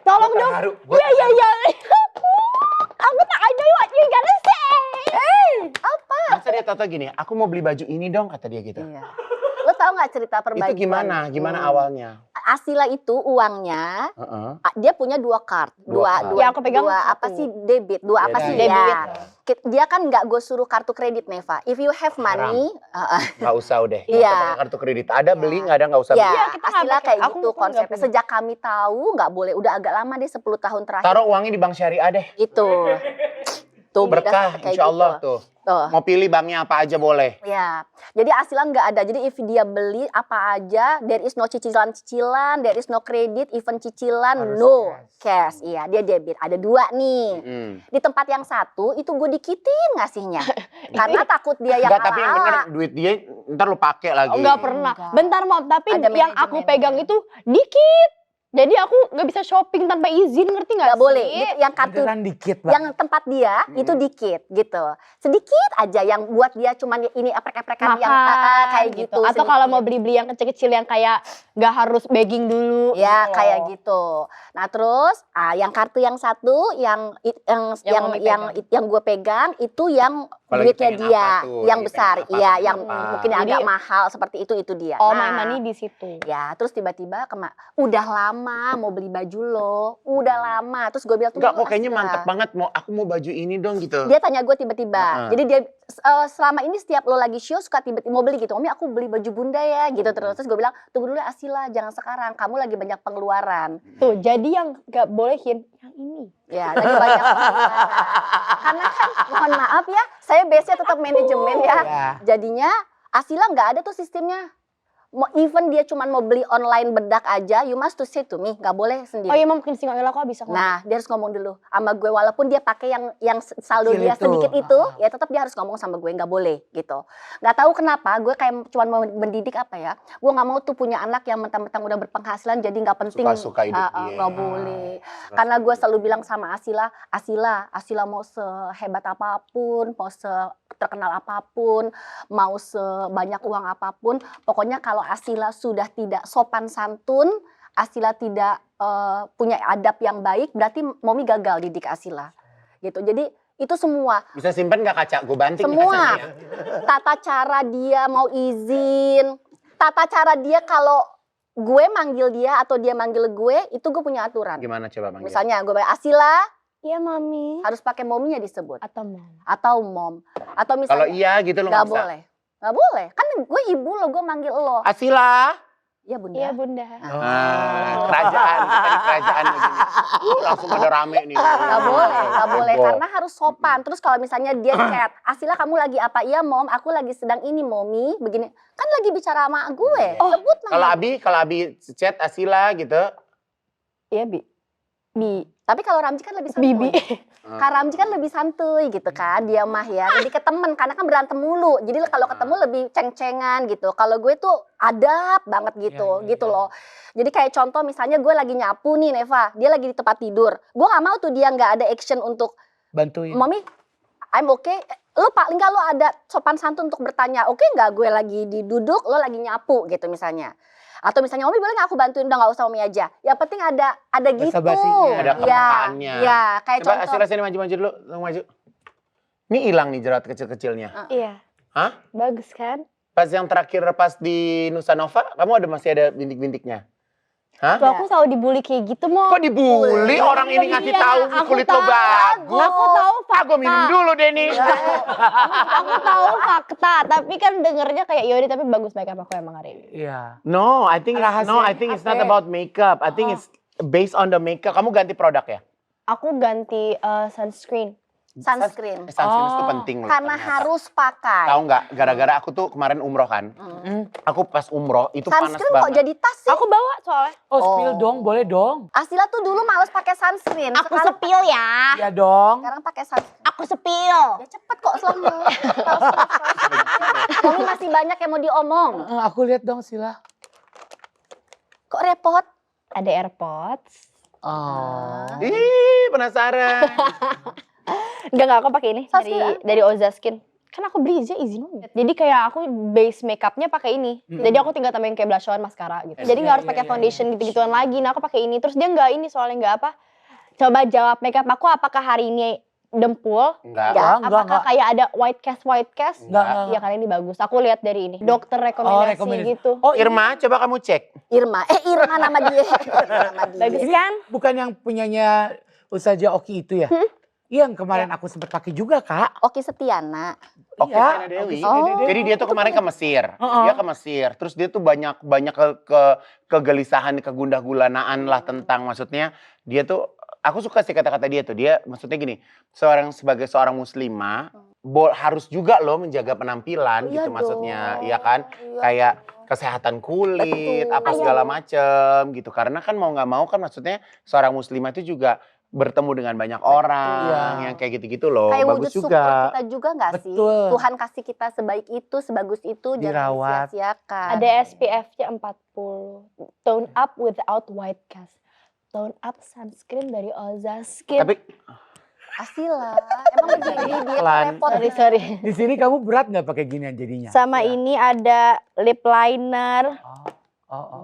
Tolong dong. terharu. Iya. Aku tak ada what you gonna say. Apa? Masa dia tau gini, aku mau beli baju ini dong, kata dia gitu. Iya. Lo tau nggak cerita perbaikan? Itu gimana awalnya? Asila itu uangnya, Heeh. dia punya 2 card, Dua dua card. Ya, aku pegang dua satu. apa sih debit, 2 apa Beda sih ya. ya? Dia kan nggak gue suruh kartu kredit Neva. If you have money, Nggak usah udah. Nggak Iya. usah pakai kartu kredit. Ada beli nggak ada nggak usah ya, beli. Iya, kita nggak Asila pakai. kayak Aku gitu pun nggak konsepnya. punya. Sejak kami tahu nggak boleh, udah agak lama deh 10 tahun terakhir. Taruh uangnya di bank syariah deh. Gitu. Tuh Berkah, kayak insya Allah gitu. tuh. Tuh. Mau pilih banknya apa aja boleh. Ya, jadi Asila nggak ada. Jadi if dia beli apa aja, there is no cicilan-cicilan, there is no credit, even cicilan, Harus no cash. Iya, dia debit. Ada 2 nih. Di tempat yang satu itu gue dikitin ngasihnya, karena takut dia yang Enggak, tapi yang bener ala-ala. duit dia ntar lu pakai lagi. Enggak pernah. Enggak. Bentar Mom, tapi Ada yang aku manajemennya. pegang itu dikit. Jadi aku nggak bisa shopping tanpa izin, ngerti nggak Nggak sih? boleh. Yang kartu Beneran dikit lah. yang tempat dia itu dikit gitu, sedikit aja yang buat dia cuman ini eprek-eprekan yang kayak gitu. Atau kalau sedikit. mau beli-beli yang kecil-kecil yang kayak nggak harus begging dulu. Ya gitu. kayak gitu. Nah terus yang kartu yang satu yang Mami yang gue pegang itu yang Apalagi duitnya pengen dia apa tuh, yang lagi besar, pengen apa, iya pengen yang apa. mungkin Jadi- agak mahal seperti itu dia. Oh, Nah, my money di situ. ya terus tiba-tiba udah lama mau beli baju lo, udah lama. Terus gue bilang Enggak, "Tunggu, kok kayaknya Asila." mantep banget. Aku mau baju ini dong gitu. Dia tanya gue tiba-tiba. Heeh. Jadi dia selama ini setiap lo lagi show suka tiba-tiba mau beli gitu. Mami aku beli baju bunda ya gitu terus. Terus gue bilang tunggu dulu ya Asila, jangan sekarang. Kamu lagi banyak pengeluaran. Tuh, jadi yang nggak bolehin yang ini. Ya lagi banyak pengeluaran. Karena kan mohon maaf ya, saya base-nya tetap manajemen ya. Ya. Jadinya Asila nggak ada tuh sistemnya. Even dia cuma mau beli online bedak aja, you must to say to me, nggak boleh sendiri. Oh iya, Mom, mungkin singgah aku bisa ngomong. Nah, dia harus ngomong dulu sama gue walaupun dia pakai yang saldo Kecil dia itu. sedikit itu, ya tetap dia harus ngomong sama gue, nggak boleh gitu. Nggak tahu kenapa, gue kayak cuma mau mendidik apa ya. Gue nggak mau tuh punya anak yang mentang-mentang udah berpenghasilan jadi nggak penting. Suka-suka hidup dia. Nggak boleh. Karena gue selalu bilang sama Asila mau sehebat apapun, mau terkenal apapun, mau sebanyak uang apapun, pokoknya kalau Asila sudah tidak sopan santun, Asila tidak punya adab yang baik, berarti Momi gagal didik Asila. Gitu. Jadi itu semua, Bisa simpen nggak kaca? Gue banting nih semua kacanya. tata cara dia mau izin, tata cara dia kalau gue manggil dia atau dia manggil gue, itu gue punya aturan. Gimana coba manggil? Misalnya gue bilang Asila, Iya mami. Harus pakai mominya disebut. Atau mom. Atau mom. Atau Kalau misalnya iya gitu lo nggak nggak bisa. boleh. Nggak boleh. Kan gue ibu lo, gue manggil lo. Asila. Iya bunda. Iya bunda. Kerajaan, kita di kerajaan begini. Langsung pada rame nih. Nggak boleh, nggak boleh. Heboh. Karena harus sopan. Terus kalau misalnya dia chat, Asila kamu lagi apa? Iya mom, aku lagi sedang ini momi. Begini. Kan lagi bicara sama gue. Sebut nama. Kalau Abi chat Asila gitu. Iya Bi. Tapi kalau Ramji kan lebih santuy. Bibi. Kak Ramji kan lebih santuy gitu kan, dia mah ya. Lebih ke temen, karena kan berantem mulu. Jadi kalau ketemu lebih ceng-cengan gitu. Kalau gue tuh adab banget gitu, Iya, gitu loh. Jadi kayak contoh misalnya gue lagi nyapu nih Neva, dia lagi di tempat tidur. Gue gak mau tuh dia gak ada action untuk, Bantuin. Mami, I'm okay. Lo paling gak lo ada sopan santun untuk bertanya, oke gak gue lagi duduk, lo lagi nyapu gitu misalnya. Atau misalnya, Mami boleh gak aku bantuin? Udah gak usah Mami aja. Yang penting ada gitu. Basa-basinya. Ada kepekaannya. Ya, kayak Coba contoh. Asila sini maju-maju dulu, lo maju. Ini hilang nih jerawat kecil-kecilnya. Iya. Hah? Bagus kan? Pas yang terakhir pas di Nusa Nova, kamu masih ada bintik-bintiknya? Hah? Tuh aku selalu dibully kayak gitu mau. Kok dibully? Orang ini ngasih tahu kulit lo bagus. Aku tahu fakta. Gue minum dulu deh nih. Aku tahu fakta, tapi kan dengernya kayak yaudah tapi bagus makeup aku emang hari ini. Iya. No, I think it's not apa? about makeup. I think it's based on the makeup. Kamu ganti produk ya? Aku ganti sunscreen. Sunscreen. Sunscreen itu penting loh. Karena ternyata. harus pakai. Tahu nggak? Gara-gara aku tuh kemarin umroh kan. Aku pas umroh itu panas Sunscreen kok banget. jadi tas sih? Aku bawa soalnya. Oh, spill dong, boleh dong. Asila tuh dulu males pakai sunscreen. Aku Sekarang, sepil ya. Iya dong. sekarang pakai sunscreen. Aku sepil. Ya cepet kok selama. Mami masih banyak yang mau diomong. Aku lihat dong Sila. Kok repot? Ada AirPods. Oh. Ih, penasaran. Enggak aku pakai ini Sunscreen dari Oza Skin. Kan aku beli aja izin banget. Jadi kayak aku base makeupnya pakai ini. Jadi aku tinggal tambahin kayak blush on, mascara gitu. Jadi nggak harus pakai foundation gitu-gituan lagi. Nah aku pakai ini. Terus dia nggak ini soalnya nggak apa. Coba jawab makeup aku apakah hari ini dempul? Enggak. Apakah kayak ada white cast? Enggak. Iya kali ini bagus. Aku lihat dari ini. Dokter rekomendasi rekomendasi. gitu. Oh, Irma, coba kamu cek. Irma. Irma nama dia. Nama dia. Bagus kan? bukan yang punyanya Ustazah Oki itu ya? Iya, yang kemarin aku sempat pakai juga, Kak. Oki Setiana. Oke, Iya, Sena Dewi. Oki Sena Dewi. Jadi dia tuh kemarin ke Mesir. Dia ke Mesir. Terus dia tuh banyak kegelisahan, kegundah-gulanaan lah tentang maksudnya dia tuh aku suka sih kata-kata dia tuh. Dia maksudnya gini, sebagai seorang muslimah harus juga loh menjaga penampilan gitu maksudnya, iya kan? Kayak kesehatan kulit, apa segala macem gitu. Karena kan mau nggak mau kan maksudnya seorang muslimah itu juga bertemu dengan banyak orang yang kayak gitu-gitu loh. Kayak Bagus wujud juga. syukur kita juga gak sih? Betul. Tuhan kasih kita sebaik itu, sebagus itu, jangan Dirawat. disia-siakan. Ada SPF-nya 40. Tone up without white cast. Tone up sunscreen dari Oza Skin. Tapi Asila, emang begini dia Pelan. repot. sorry. Di sini kamu berat nggak pakai ginian jadinya? Sama ini ada lip liner,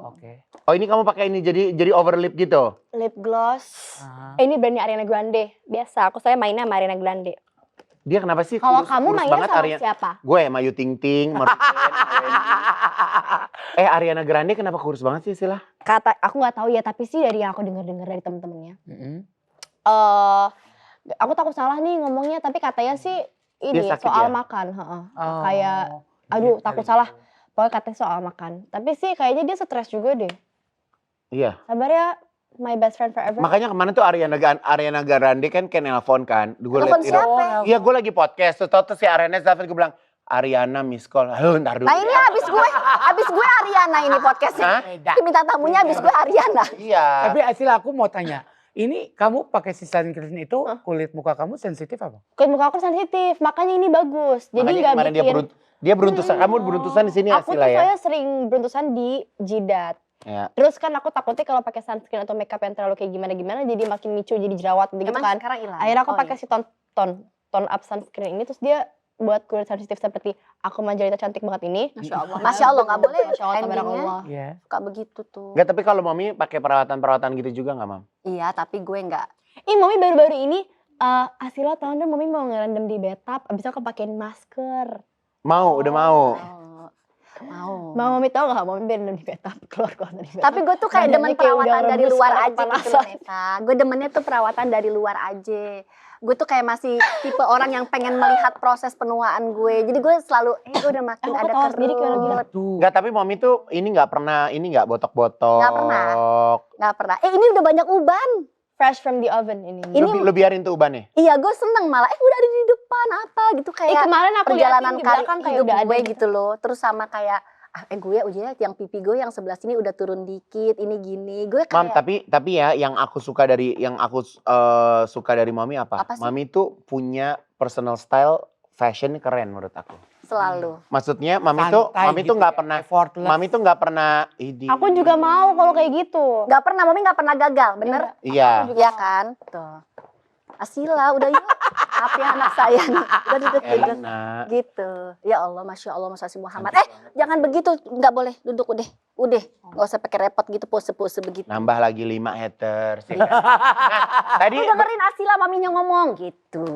Oke. oh ini kamu pakai ini jadi overlip gitu. lip gloss. Ah. Ini brandnya Ariana Grande. Biasa, saya mainnya sama Ariana Grande. Dia kenapa sih Kalau kurus, kamu kurus mainnya banget sama Ariana? siapa? Gue Mayu Ting Ting, Ariana Grande kenapa kurus banget sih Sila? Kata aku nggak tahu ya, tapi sih dari yang aku dengar dari temen-temennya. Aku takut salah nih ngomongnya, tapi katanya sih ini Dia sakit soal ya? makan. Oh, Kayak, aduh takut salah. Pokoknya katanya soal makan. Tapi sih kayaknya dia stres juga deh. Iya. Sabar ya, my best friend forever. Makanya kemarin tuh Ariana Grande kan nelfon kan. Gue Telepon liat siapa? Iya gue lagi podcast. Terus si Ariana telepon gue bilang Ariana miss call. Ntar dulu. Nah ini habis gue Ariana ini podcastnya. Hah? Minta tamunya habis gue Ariana. Iya. Tapi Asila aku mau tanya, ini kamu pakai si sunscreen itu kulit muka kamu sensitif apa? Kulit muka aku sensitif, makanya ini bagus. Jadi Makanya nggak kemarin bikin. dia beruntusan. Kamu beruntusan di sini Aku tuh Asila ya? soalnya sering beruntusan di jidat. Ya. Terus kan aku takutnya kalau pakai sunscreen atau makeup yang terlalu kayak gimana jadi makin micu, jadi jerawat gitu Emang kan. sekarang hilang. Akhirnya aku Oh, pakai iya. si tone up sunscreen ini, terus dia buat kulit sensitif seperti aku Manjalita cantik banget ini. Masya Allah nggak boleh. Masya Allah, Endingnya tabarakallah. Iya. suka begitu tuh. Enggak, tapi kalau mami pakai perawatan gitu juga nggak mam? Iya tapi gue nggak. Ih, mami baru-baru ini Asila tahu dong, mami mau ngerendam di bathtub, abis itu aku pakein masker. Mau, udah mau. Oh. Mau. Mami tahu nggak? Mami biar di bed keluar dari bed. Tapi gue tuh kayak Badannya demen kayak udah perawatan dari rebus luar karena aja gitu loh kepanasan. Neta. Gue demennya tuh perawatan dari luar aja. Gue tuh kayak masih tipe orang yang pengen melihat proses penuaan gue. Jadi gue selalu, gue udah makin Aku ada tahu sendiri kalau kerut. gila. Tuh. Enggak, tapi mami tuh ini nggak pernah, ini nggak botok-botok. Nggak pernah. Gak pernah. Ini udah banyak uban. Fresh from the oven ini. Lu biarin tuh ubannya. Iya gue seneng malah. Udah ada di depan apa gitu kayak Kemarin aku perjalanan liatin di karir belakang kayak hidup udah ada gue gitu loh. Terus sama kayak gue ujinya yang pipi gue yang sebelah sini udah turun dikit, ini gini. Gue Mam, kayak tapi ya yang aku suka dari suka dari mami apa? Apa sih? Mami tuh punya personal style fashion keren menurut aku. selalu. Maksudnya mami Santai tuh gitu nggak ya, pernah effortless. mami tuh nggak pernah Aku juga mau kalau kayak gitu. Gak pernah, mami gak pernah gagal, bener? Iya. Iya kan? Tuh. Asila, udah yuk. Maaf ya anak saya nih. Udah duduk-duduk. Enak. Gitu. Ya Allah, Masya Allah, Mas Muhammad. Jangan begitu, nggak boleh. Duduk udah. Udah, nggak usah pakai repot gitu, pose-pose begitu. Nambah lagi 5 haters. Ya kan? Nah, tadi Lu dengerin Asila, maminya ngomong gitu.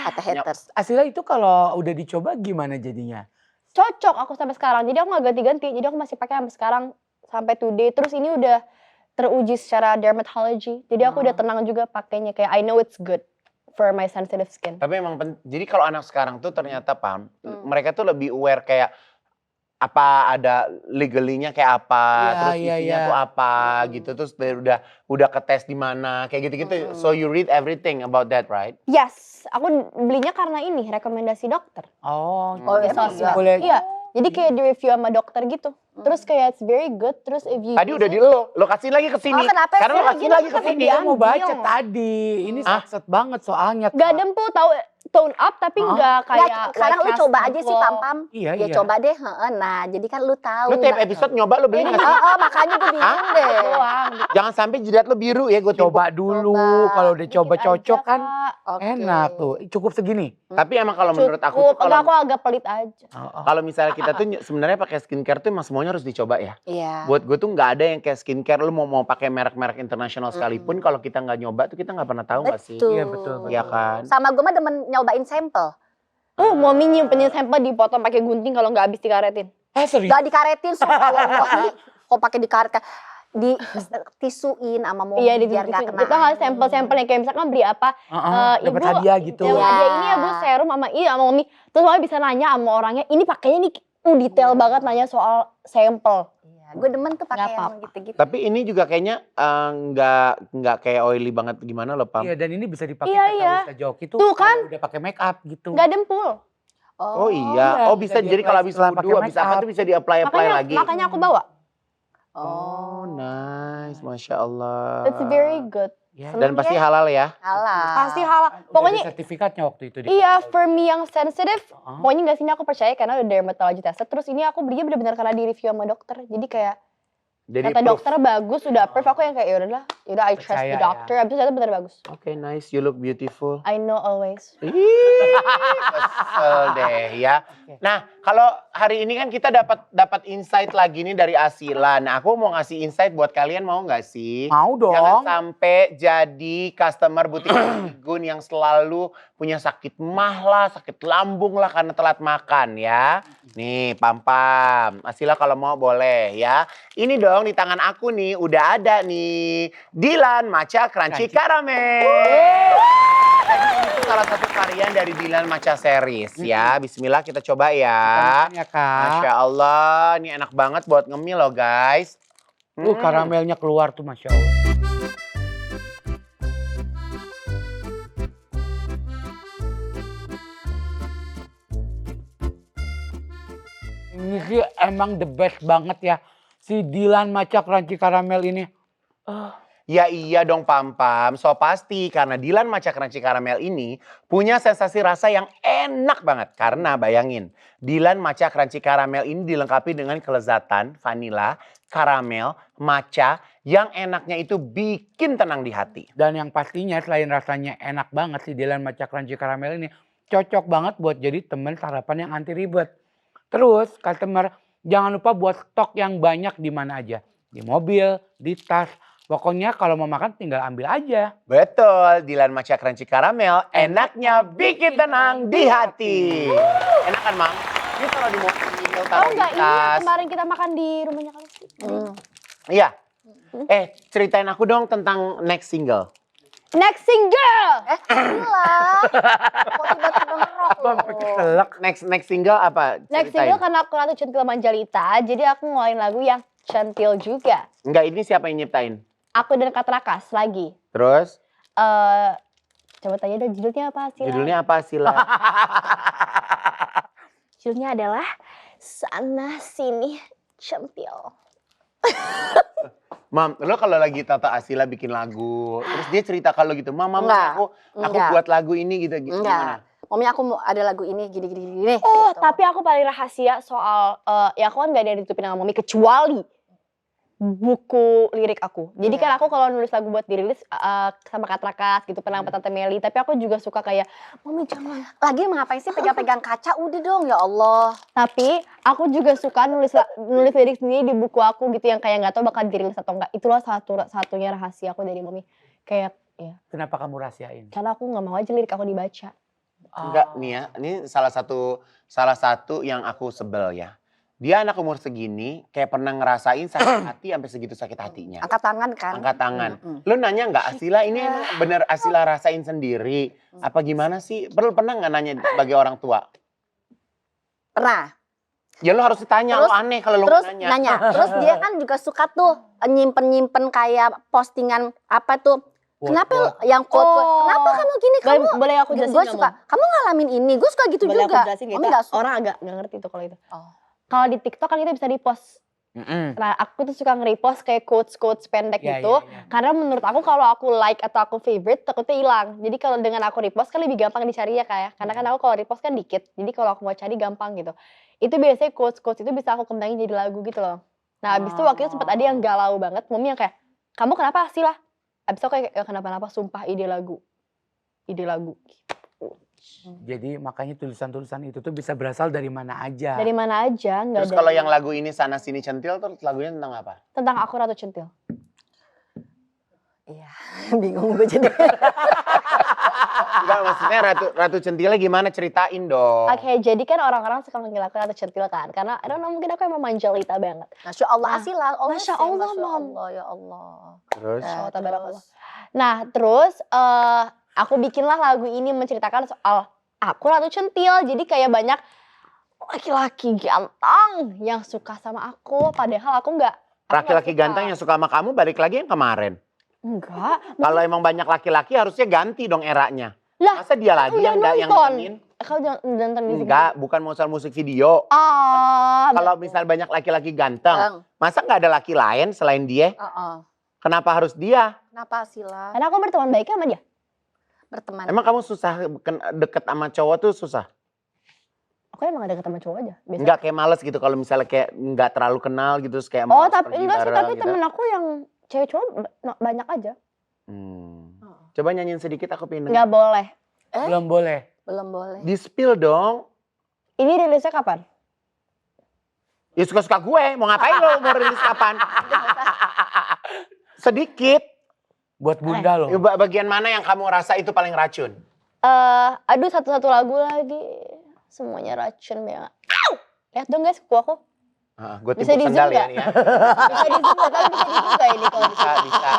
Kata haters. Asila itu kalau udah dicoba gimana jadinya? Cocok aku sampai sekarang. Jadi aku nggak ganti-ganti. Jadi aku masih pakai sampai sekarang sampai today. Terus ini udah teruji secara dermatology. Jadi aku udah tenang juga pakainya. Kayak I know it's good for my sensitive skin. tapi emang jadi kalau anak sekarang tuh ternyata Pam, mereka tuh lebih aware kayak apa ada legally-nya kayak apa, Iya, terus iya, isinya iya. tuh apa gitu, terus udah ketes di mana, kayak gitu-gitu. So you read everything about that, right? Yes, aku belinya karena ini rekomendasi dokter. Oh, Oh, jadi emang iya. boleh. Iya, jadi kayak di review sama dokter gitu. Terus kayak it's very good. Terus if you Tadi use udah it- di lo kasih lagi ke sini. Oh, kenapa Karena sih? lo kasih Gila, lagi ke kenapa sini. Dia mau baca Diambil. tadi. Ini Hah? sakset banget soalnya. Gak Kak. dempuh tahu tone up tapi Hah? nggak kayak Nggak, sekarang lu like coba cast aja sih, glow. Pam-Pam. Iya, Ya iya. coba deh, nah jadi kan lu tahu. Lo tiap Nah. episode nyoba lo beli nggak sih? Makanya gue bingung deh. Doang. Jangan sampai jidat lo biru ya, gue Coba dulu. Coba. Kalau udah coba Dikit cocok aja, kan Kak. Oke. enak tuh. Cukup segini. Tapi emang kalau menurut aku tuh Cukup, enggak, aku agak pelit aja. Oh, oh. kalau misalnya kita tuh sebenarnya pakai skincare tuh emang semuanya harus dicoba ya. Iya. Buat gue tuh nggak ada yang kayak skincare lu mau pakai merek-merek internasional sekalipun kalau kita nggak nyoba tuh kita nggak pernah tahu nggak sih? Betul. Iya, betul, betul. Iya kan? Sama gue mah demen nyobain sampel. Mau nyimpennya sampel dipotong pakai gunting kalau nggak habis dikaretin. Serius? Gak dikaretin, subhanallah. Kok pakai dikaret kan? Di tisuin sama mobil Iya, biar gak kena. kita nggak sampel-sampel yang kayak misalkan beli apa. Dapat Ibu, hadiah gitu. Ya, Iya. hadiah ini ya bu serum sama sama mami. Terus mami bisa nanya sama orangnya, ini pakainya nih detail banget nanya soal sampel. Iya, gue demen tuh pakai Nggak yang apa-apa. gitu-gitu. Tapi ini juga kayaknya nggak kayak oily banget gimana loh Pam? Iya, dan ini bisa dipakai Iya, kata iya. Ustaz Joki tuh. Tuh kan. kalau udah pakai make up gitu. Nggak dempul. Oh iya, iya, oh bisa bisa jadi kalau di-apply habis setelah wudhu, pakai habis make apa up. tuh bisa di-apply lagi. Makanya aku bawa. Oh nice, Masya Allah. It's very good. Ya. Dan pasti halal ya? Halal. Pasti halal. Udah ada Pokoknya sertifikatnya waktu itu. iya, for me yang sensitive, Oh. pokoknya nggak sini aku percaya karena udah dermatology tested. Terus ini aku belinya benar-benar karena di review sama dokter. Jadi kayak Jadi kata proof. dokter bagus, udah approve. Aku yang kayak yaudah I trust Percaya the ya. doctor. Abis itu ternyata benar bagus. Oke, nice, you look beautiful. I know always. Ih, kesel deh ya. Nah, kalau hari ini kan kita dapat insight lagi nih dari Asila. Nah, aku mau ngasih insight buat kalian, mau nggak sih? Mau dong. Jangan sampai jadi customer butik Gun yang selalu punya sakit mah lah, sakit lambung lah karena telat makan ya. Nih, Pam-Pam. Asila kalau mau boleh ya. Ini dong di tangan aku nih udah ada nih Dilan Matcha Crunchy Caramel. Jadi ini salah satu varian dari Dilan Matcha series ya. Bismillah kita coba ya. Ya, Kak. Masya Allah, ini enak banget buat ngemil loh guys. Karamelnya keluar tuh Masya Allah. Ini sih emang the best banget ya. Si Dilan Matcha Crunchy Caramel ini. Ya iya dong Pam-Pam, so pasti karena Dilan Matcha Crunchy Caramel ini punya sensasi rasa yang enak banget. Karena bayangin, Dilan Matcha Crunchy Caramel ini dilengkapi dengan kelezatan vanila, karamel, matcha yang enaknya itu bikin tenang di hati. Dan yang pastinya selain rasanya enak banget si Dilan Matcha Crunchy Caramel ini. Cocok banget buat jadi temen sarapan yang anti ribet. Terus customer jangan lupa buat stok yang banyak di mana aja. Di mobil, di tas. Pokoknya kalau mau makan tinggal ambil aja. Betul, Dilan Matcha Crunchy Caramel enaknya bikin tenang di hati. Enak kan, Mang? Ini kalau di mobil, Oh taruh di enggak, ini tas. kemarin kita makan di rumahnya kamu sih. Iya. Ceritain aku dong tentang next single. Next single! Gila. Kok tiba-tiba ngerok Bang, loh. keselak. Next single apa? Next Ceritain. single karena aku Ratu Centil Manjalita, jadi aku ngeluarin lagu yang centil juga. Enggak, ini siapa yang nyiptain? Aku dan Kak Rakas lagi. Terus Coba tanya dong judulnya apa sih? judulnya apa Sila? Judulnya adalah Sana Sini Centil. Mam, lo kalau lagi Tata Asila bikin lagu, terus dia cerita kalau gitu, Mama Enggak, aku enggak. buat lagu ini gitu gimana? Enggak. Mami aku mau ada lagu ini gini. Oh, gitu. tapi aku paling rahasia soal, ya aku kan gak ada yang ditutupin sama Mami kecuali buku lirik aku. Jadi kan aku kalau nulis lagu buat dirilis sama Kak Rakas gitu, pernah sama Tante Meli. Tapi aku juga suka kayak, Mami jangan. Lagi ngapain sih pegang-pegang kaca? Udah dong ya Allah. Tapi aku juga suka nulis lirik sendiri di buku aku gitu yang kayak nggak tahu bakal dirilis atau enggak. Itulah satunya rahasia aku dari Mami. Kayak ya, Kenapa kamu rahasiain? karena aku nggak mau aja lirik aku dibaca. Enggak nih ya, ini salah satu yang aku sebel ya. Dia anak umur segini kayak pernah ngerasain sakit hati sampai segitu sakit hatinya. Angkat tangan kan? Angkat tangan. Mm-mm. Lu nanya nggak Asila ini emang bener Asila rasain sendiri? Apa gimana sih? Pernah nggak nanya sebagai orang tua? Pernah. Ya lu harus ditanya, lu Terus- aneh kalau lu Terus nggak nanya. nanya. Terus dia kan juga suka tuh nyimpen kayak postingan apa tuh. Kenapa yang quote, Oh. kenapa kamu gini? Kamu Boleh aku jelasin gue nggak, suka, Mam? kamu ngalamin ini, gue suka gitu Boleh juga. aku jelasin Mami nggak? nggak suka. Orang agak nggak ngerti tuh kalau itu. Oh. Kalau di TikTok kan kita bisa di-post. Nah, aku tuh suka nge-repost kayak quotes pendek Ya, gitu. ya, ya. Karena menurut aku kalau aku like atau aku favorite takutnya hilang. Jadi kalau dengan aku repost kan lebih gampang dicari ya kayak. Karena kan aku kalau repost kan dikit. Jadi kalau aku mau cari gampang gitu. Itu biasanya quotes itu bisa aku kembangin jadi lagu gitu loh. Nah, abis itu waktu itu sempat ada yang galau banget. Mami yang kayak, kamu kenapa sih lah? Abis itu kayak ya, kenapa-napa sumpah ide lagu. Ide lagu. Jadi makanya tulisan-tulisan itu tuh bisa berasal dari mana aja. Dari mana aja, nggak Terus ada. kalau yang lagu ini Sana Sini Centil, terus lagunya tentang apa? Tentang aku Ratu Centil. Iya, bingung gue jadi. Enggak, maksudnya Ratu Centilnya gimana? Ceritain dong. Oke, jadi kan orang-orang suka manggil aku Ratu Centil kan. Karena I don't know, mungkin aku emang manjalita banget. Masya Allah, Nah, Asila. Masya Allah, Masya Mam. Allah, ya Allah. Terus? Masya Allah, Terus. tabarakallah. Nah, terus aku bikinlah lagu ini menceritakan soal aku Ratu Centil. Jadi kayak banyak laki-laki ganteng yang suka sama aku. Padahal aku nggak. Laki-laki ganteng yang suka sama kamu balik lagi yang kemarin. Enggak. Kalau emang banyak laki-laki harusnya ganti dong eranya. Lah, Masa dia lagi yang udah yang nonton. nemenin? Kau jangan nonton musik. Enggak, bukan soal musik video. Kalau misal banyak laki-laki ganteng, masa nggak ada laki lain selain dia? Kenapa harus dia? Kenapa Asila Karena aku berteman baik sama dia. berteman? Emang kamu susah deket sama cowok tuh susah? Aku emang ada ketemu cowok aja. Biasa. Enggak kayak males gitu kalau misalnya kayak nggak terlalu kenal gitu terus kayak Oh, males tapi pergi enggak sih, bareng tapi gitu. temen aku yang cewek cowok banyak aja. Coba nyanyiin sedikit aku pengen denger. Enggak boleh. Belum boleh. Belum boleh. Di spill dong. Ini rilisnya kapan? Ya suka-suka gue, mau ngapain lo mau rilis kapan? Sedikit. Buat bunda loh. Ya, bagian mana yang kamu rasa itu paling racun? Aduh, satu-satu lagu lagi. Semuanya racun banget. Lihat dong guys, kuku aku. Gue Bisa timpuk di-zoom sendal ya nggak? ini ya. Bisa di-zoom nggak? Tapi bisa di-zoom nggak ini kalau Bisa.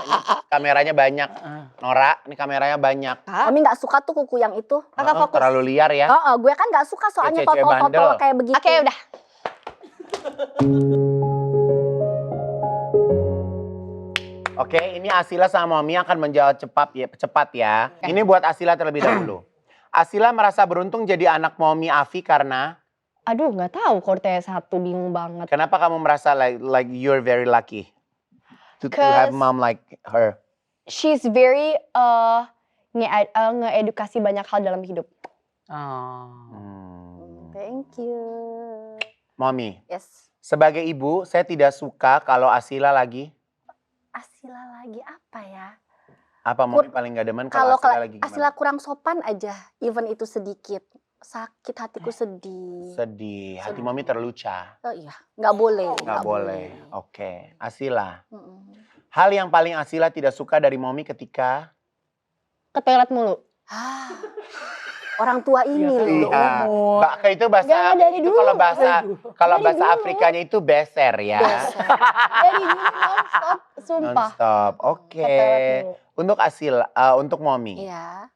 Ini kameranya banyak. Nora, ini kameranya banyak. Mami nggak suka tuh kuku yang itu. Kakak fokus. Terlalu liar ya. Gue kan nggak suka soalnya Kayak cewek totol-totol bandel. kayak begitu. Oke, udah. Oke, ini Asila sama Mami akan menjawab cepat ya. Ini buat Asila terlebih dahulu. Asila merasa beruntung jadi anak Mami Afi karena Aduh, nggak tahu kalau satu bingung banget. kenapa kamu merasa like you're very lucky to have 'Cause- mom like her? She's very ngeedukasi banyak hal dalam hidup. Thank you. Mami, Yes. sebagai ibu saya tidak suka kalau Asila lagi Asila lagi apa ya? apa Mami paling gak demen kalau Kalau Asila lagi gimana? Asila kurang sopan aja, even itu sedikit. Sakit hatiku sedih. Sedih, hati Sedih. Mami terluka. Oh iya, nggak boleh. Nggak boleh. Oke, Asila. Mm-mm. Hal yang paling Asila tidak suka dari Mami ketika Ketelet mulu. orang tua ini Iya, loh. Iya. Mbak itu bahasa Jangan dari itu dulu. kalau Dari bahasa dulu. Afrikanya itu beser ya. Biasa. Dari dulu nonstop, sumpah. Nonstop. Oke. Ketelet mulu. Untuk Asila, untuk Momi. Iya,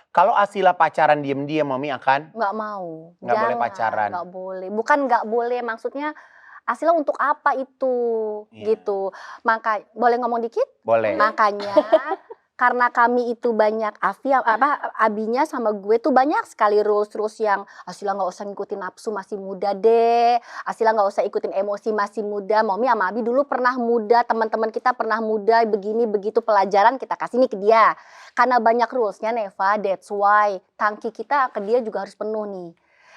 Kalau Asila pacaran diem-diem, Momi akan nggak mau. Nggak boleh Jangan, pacaran. Nggak boleh. Bukan nggak boleh, maksudnya Asila untuk apa itu, Iya. gitu. Maka boleh ngomong dikit? boleh. Makanya karena kami itu banyak Abinya sama gue tuh banyak sekali rules yang Asila nggak usah ngikutin nafsu masih muda deh, Asila nggak usah ikutin emosi masih muda. Momi sama Abi dulu pernah muda, teman-teman kita pernah muda, begini begitu pelajaran kita kasih nih ke dia. Karena banyak rulesnya Neva, that's why tangki kita ke dia juga harus penuh nih.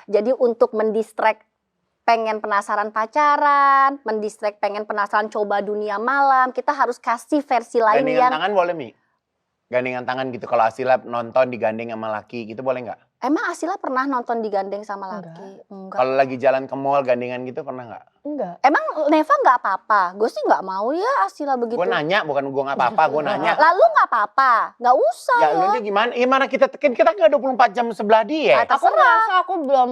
Jadi untuk mendistract pengen penasaran pacaran, mendistract pengen penasaran coba dunia malam, kita harus kasih versi lain Gandengan yang tangan boleh, Mi? Gandengan tangan gitu kalau Asila nonton digandeng sama laki gitu boleh nggak? Emang Asila pernah nonton digandeng sama laki? Enggak. Kalau lagi jalan ke mall gandengan gitu pernah nggak? Enggak. Emang Neva nggak apa-apa? Gue sih nggak mau ya Asila begitu. Gue nanya, bukan gue nggak apa-apa, gue nanya. Lalu nggak apa-apa? Nggak usah Ya ya. lu dia gimana? Gimana kita tekan, kita nggak 24 jam sebelah dia. Atau- Aku merasa aku belum,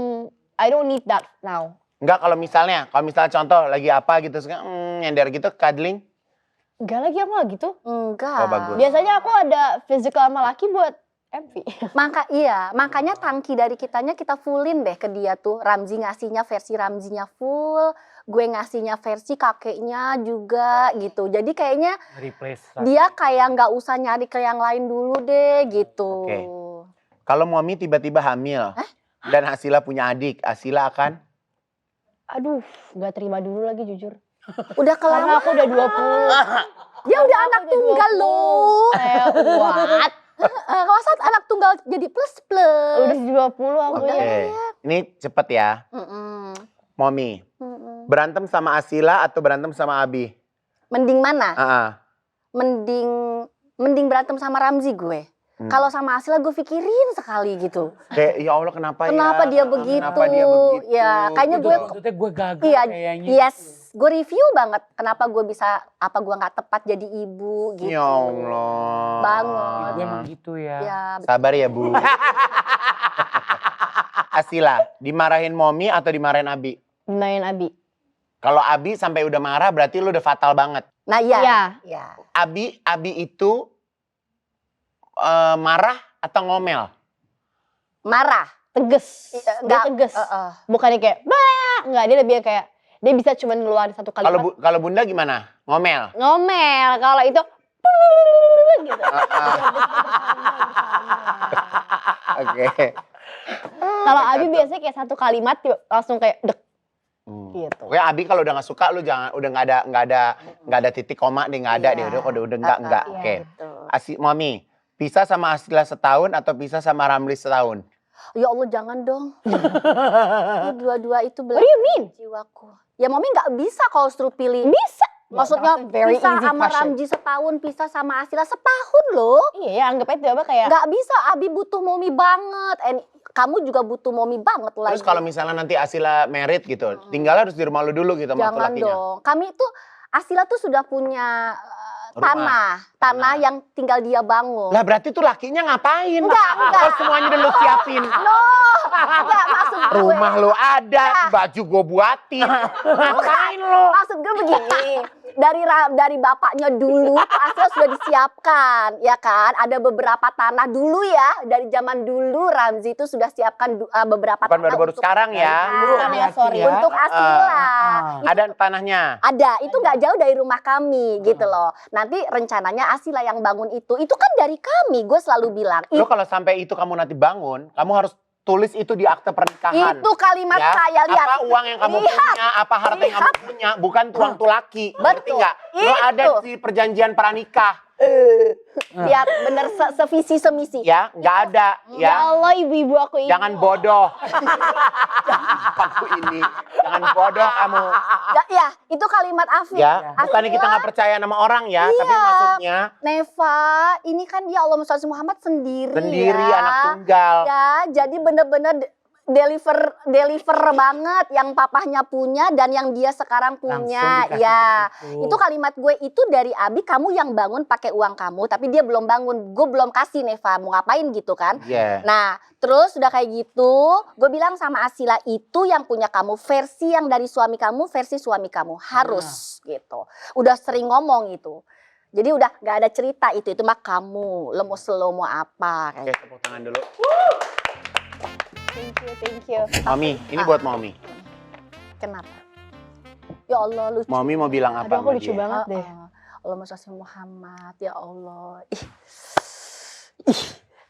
I don't need that now. Enggak kalau misalnya contoh lagi apa gitu, nyender gitu, cuddling. Enggak lagi aku nggak gitu. Enggak. Oh, bagus. Biasanya aku ada physical sama laki buat MV. Makanya tangki dari kitanya kita fullin deh ke dia tuh. Ramzi ngasihnya versi Ramzinya full, gue ngasihnya versi kakeknya juga gitu. Jadi kayaknya Replace. dia kayak nggak usah nyari ke yang lain dulu deh gitu. Oke. Kalau Momi tiba-tiba hamil dan Asila punya adik, Asila akan Aduh, nggak terima dulu lagi jujur. Udah Karena kelamaan. aku udah 20. Dia udah anak Aku udah tunggal 20. loh. Kayak what? Kalau saat anak tunggal jadi plus. Udah 20 aku Oke. ya. Ini cepet ya. Momi, berantem sama Asila atau berantem sama Abi? Mending mana? Heeh. Mending berantem sama Ramzi gue. Kalau sama Asila gue pikirin sekali gitu. Kayak ya Allah kenapa Kenapa ya? dia begitu? Kenapa dia begitu? Ya, kayaknya gue Gue gagal iya, kayaknya. yes, gue review banget kenapa gue bisa apa gue nggak tepat jadi ibu gitu. Ya Allah. Banget. Gue emang gitu ya. Ya, Sabar ya Bu. Asila, dimarahin Momi atau dimarahin Abi? Main Abi. Kalau Abi sampai udah marah berarti lu udah fatal banget. nah iya. Iya. Ya. Abi itu marah atau ngomel? Marah. Tegas. Iya, Dia tegas. Bukannya kayak, bah! Enggak, dia lebih kayak, dia bisa cuma ngeluarin satu Kalau kalimat. kalau Bunda gimana? Ngomel. Ngomel. Kalau itu, gitu. Oke. Kalau Abi biasanya kayak satu kalimat langsung kayak dek gitu. Oke, Abi kalau udah nggak suka lu jangan udah nggak ada titik koma deh, nggak ada Iya. deh udah enggak. Iya, Oke. Gitu. Mami, pisah sama Asila setahun atau pisah sama Ramli setahun? Ya Allah jangan dong. Dua-dua itu What do you mean? jiwaku. Ya Mami nggak bisa kalau suruh pilih. Bisa. Maksudnya That's a very pisah easy sama question. Ramji setahun, pisah sama Asila setahun loh. Iya ya, anggap aja apa kayak, Nggak bisa, Abi butuh Momi banget. Kamu juga butuh Momi banget lagi. Terus kalau misalnya nanti Asila married gitu, tinggal harus di rumah lu dulu gitu sama tuh Jangan lakinya. dong. Kami tuh Asila tuh sudah punya tanah Tanah. yang tinggal dia bangun. Lah berarti tuh lakinya ngapain? Enggak. Kok semuanya udah lu siapin? No, enggak maksud gue. Rumah lu ada, baju gue buatin. Ngapain lu? Maksud gue begini, dari bapaknya dulu tuh Asila sudah disiapkan, ya kan? Ada beberapa tanah dulu ya, dari zaman dulu Ramzi itu sudah siapkan beberapa Bukan tanah baru-baru untuk- sekarang ya. dulu kan ya, sorry ya. Untuk Asila. Ada tanahnya. Ada, itu nggak jauh dari rumah kami gitu loh. Nanti rencananya Asila yang bangun itu kan dari kami. Gue selalu bilang Lu kalau sampai itu kamu nanti bangun, kamu harus tulis itu di akte pernikahan. itu kalimat Ya, saya lihat. apa uang yang kamu Lihat. punya, apa harta yang kamu punya, bukan tuang tuh laki. Ngerti Betul. nggak? Lu ada Itu. di perjanjian pranikah, Lihat bener sevisi semisi. ya? Nggak ada, ya ya? Allah ibu-ibu aku ini. Jangan bodoh. Aku ini, jangan bodoh kamu. Ya, itu kalimat Afif. Ya, bukannya kita nggak percaya sama orang ya, tapi Iya. maksudnya Neva, ini kan ya Allah Muhammad sendiri. sendiri ya. anak tunggal. Ya, jadi bener-bener deliver banget yang papahnya punya dan yang dia sekarang punya. Langsung dikasih Ya, ke situ. itu kalimat gue itu dari Abi, kamu yang bangun pakai uang kamu, tapi dia belum bangun. Gue belum kasih Neva, mau ngapain gitu kan? Iya. Nah, terus udah kayak gitu, gue bilang sama Asila itu yang punya kamu, versi yang dari suami kamu, versi suami kamu harus gitu. Udah sering ngomong itu. Jadi udah gak ada cerita itu mah kamu, lo mau apa kayak Oke, tepuk tangan dulu. Thank you. Mami, ini buat Mami. Kenapa? Ya Allah lucu. Mami mau bilang apa Aduh, aku sama lucu dia? banget deh. Allahumma sholli Muhammad, ya Allah. Ih.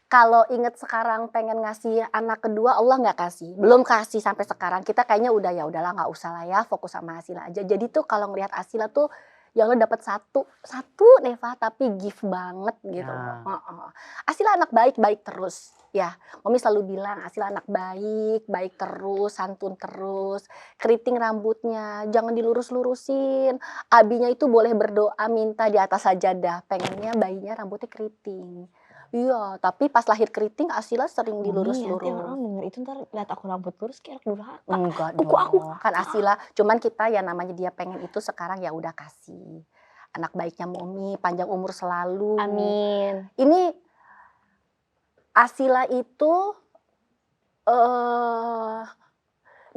Kalau inget sekarang pengen ngasih anak kedua, Allah nggak kasih, belum kasih sampai sekarang. Kita kayaknya udah ya udahlah nggak usah lah ya, fokus sama Asila aja. Jadi tuh kalau ngelihat Asila tuh ya lo dapat satu Neva tapi gift banget gitu. Ya. Asila anak baik terus ya. Mami selalu bilang Asila anak baik terus, santun terus, keriting rambutnya jangan dilurus-lurusin. Abinya itu boleh berdoa minta di atas sajadah, pengennya bayinya rambutnya keriting. Iya, tapi pas lahir keriting Asila sering Nanti orang dilurus-lurus. denger itu ntar liat aku rambut lurus kayak aku durhaka. Enggak Kuku dong. aku. Kan Asila, cuman kita ya namanya dia pengen itu sekarang ya udah kasih. Anak baiknya Momi, panjang umur selalu. Amin. Ini Asila itu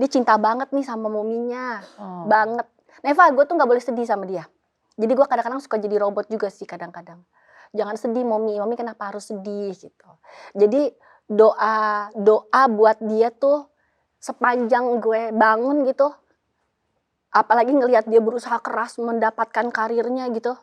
dia cinta banget nih sama Mominya. Banget. Neva, gue tuh gak boleh sedih sama dia. Jadi gue kadang-kadang suka jadi robot juga sih kadang-kadang. Jangan sedih Momi kenapa harus sedih gitu. Jadi doa buat dia tuh sepanjang gue bangun gitu. Apalagi ngelihat dia berusaha keras mendapatkan karirnya gitu.